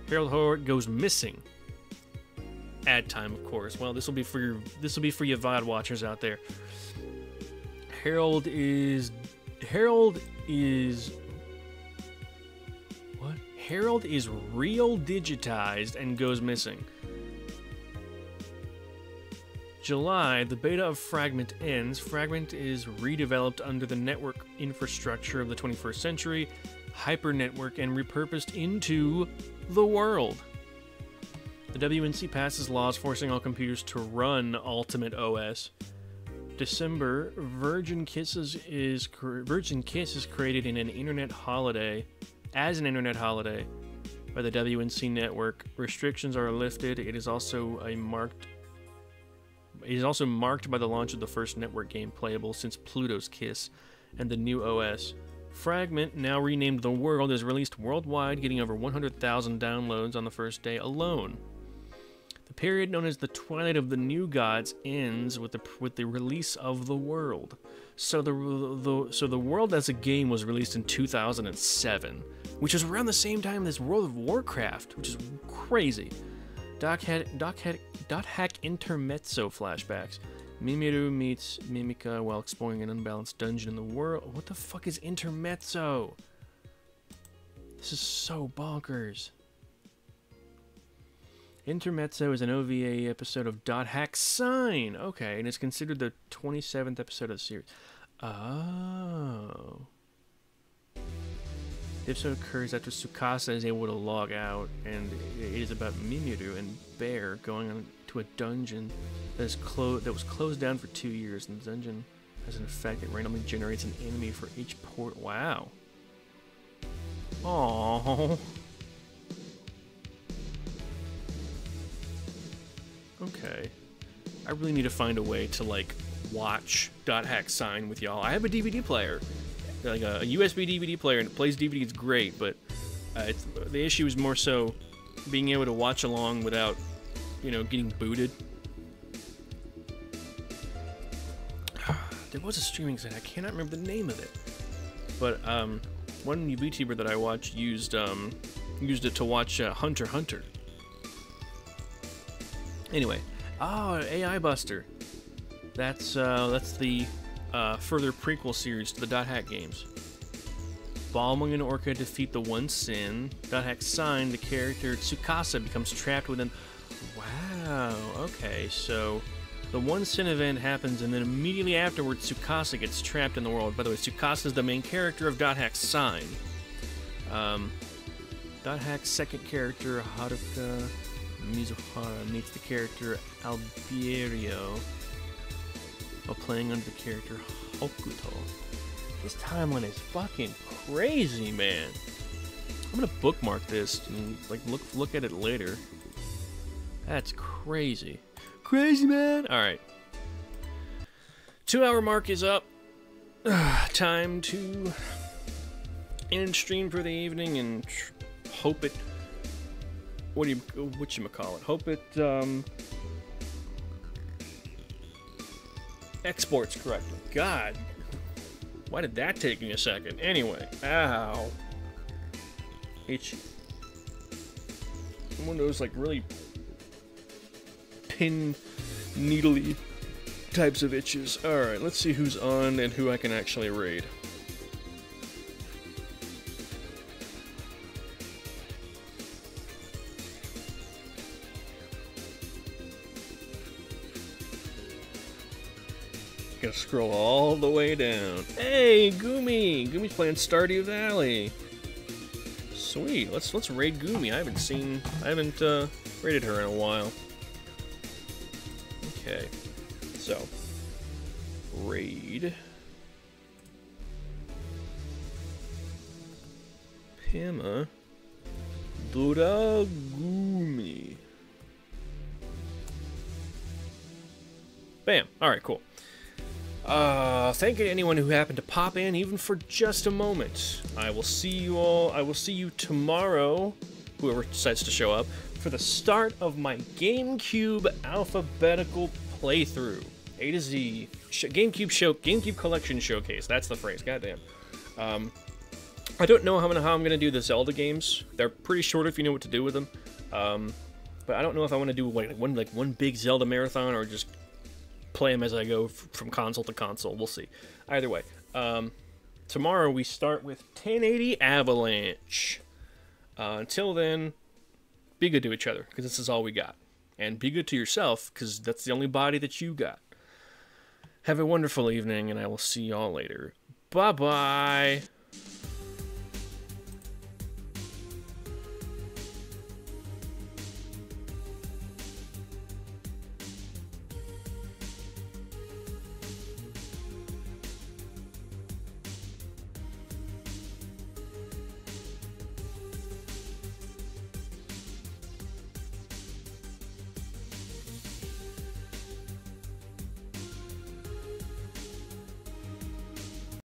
Harold Howard goes missing. Ad time, of course. Well, this will be for you VOD watchers out there. Harold is what? Harold is real digitized and goes missing. July, the beta of Fragment ends. Fragment is redeveloped under the network infrastructure of the 21st century, hypernetwork, and repurposed into the world. The WNC passes laws forcing all computers to run Ultimate OS. December, Virgin Kiss is created in an internet holiday, as an internet holiday, by the WNC network. Restrictions are lifted. It is also marked by the launch of the first network game playable since Pluto's Kiss and the new OS. Fragment, now renamed The World, is released worldwide, getting over 100,000 downloads on the first day alone. The period known as the Twilight of the New Gods ends with the release of The World. So the World as a game was released in 2007, which is around the same time as World of Warcraft, which is crazy. Dot Hack Intermezzo flashbacks. Mimiru meets Mimica while exploring an unbalanced dungeon in the world. What the fuck is Intermezzo? This is so bonkers. Intermezzo is an OVA episode of Dot Hack Sign. Okay, and it's considered the 27th episode of the series. Oh. The episode occurs after Tsukasa is able to log out, and it is about Mimiru and Bear going on to a dungeon that was closed down for 2 years, and the dungeon has an effect that randomly generates an enemy for each port. Wow. Aww. Okay. I really need to find a way to, like, watch Dot Hack Sign with y'all. I have a DVD player. Like a USB DVD player, and it plays DVDs great, but the issue is more so being able to watch along without, you know, getting booted. There was a streaming site, I cannot remember the name of it, but one VTuber that I watched used it to watch Hunter x Hunter. Anyway, AI Buster. That's the further prequel series to the Dot Hack games. Balmung and Orca defeat the One Sin. Dot Hack Sign, the character Tsukasa becomes trapped within... Wow, okay, so the One Sin event happens, and then immediately afterwards Tsukasa gets trapped in the world. By the way, Tsukasa is the main character of Dot Hack Sign. Dot Hack's second character, Haruka Mizuhara, meets the character Albierio while playing under the character Hokuto. This timeline is fucking crazy, man. I'm gonna bookmark this and like look at it later. That's crazy. Crazy, man. Alright. 2 hour mark is up. Time to end stream for the evening and hope it... whatchamacallit? Hope it, exports correctly. God. Why did that take me a second? Anyway. Ow. Itchy. One of those, like, really pin needly types of itches. Alright, let's see who's on and who I can actually raid. can scroll all the way down. Hey, Goomy! Goomy's playing Stardew Valley. Sweet. Let's raid Goomy. I haven't raided her in a while. Okay. So, raid Pima Doragumi. Bam. Alright, cool. Thank you to anyone who happened to pop in, even for just a moment. I will see you all. I will see you tomorrow, whoever decides to show up, for the start of my GameCube alphabetical playthrough. A to Z. GameCube Collection Showcase. That's the phrase. Goddamn. I don't know how I'm gonna do the Zelda games. They're pretty short if you know what to do with them. But I don't know if I want to do one big Zelda marathon or just play them as I go from console to console. We'll see. Either way. Tomorrow we start with 1080 Avalanche. Until then, be good to each other, because this is all we got. And be good to yourself, because that's the only body that you got. Have a wonderful evening, and I will see y'all later. Bye-bye.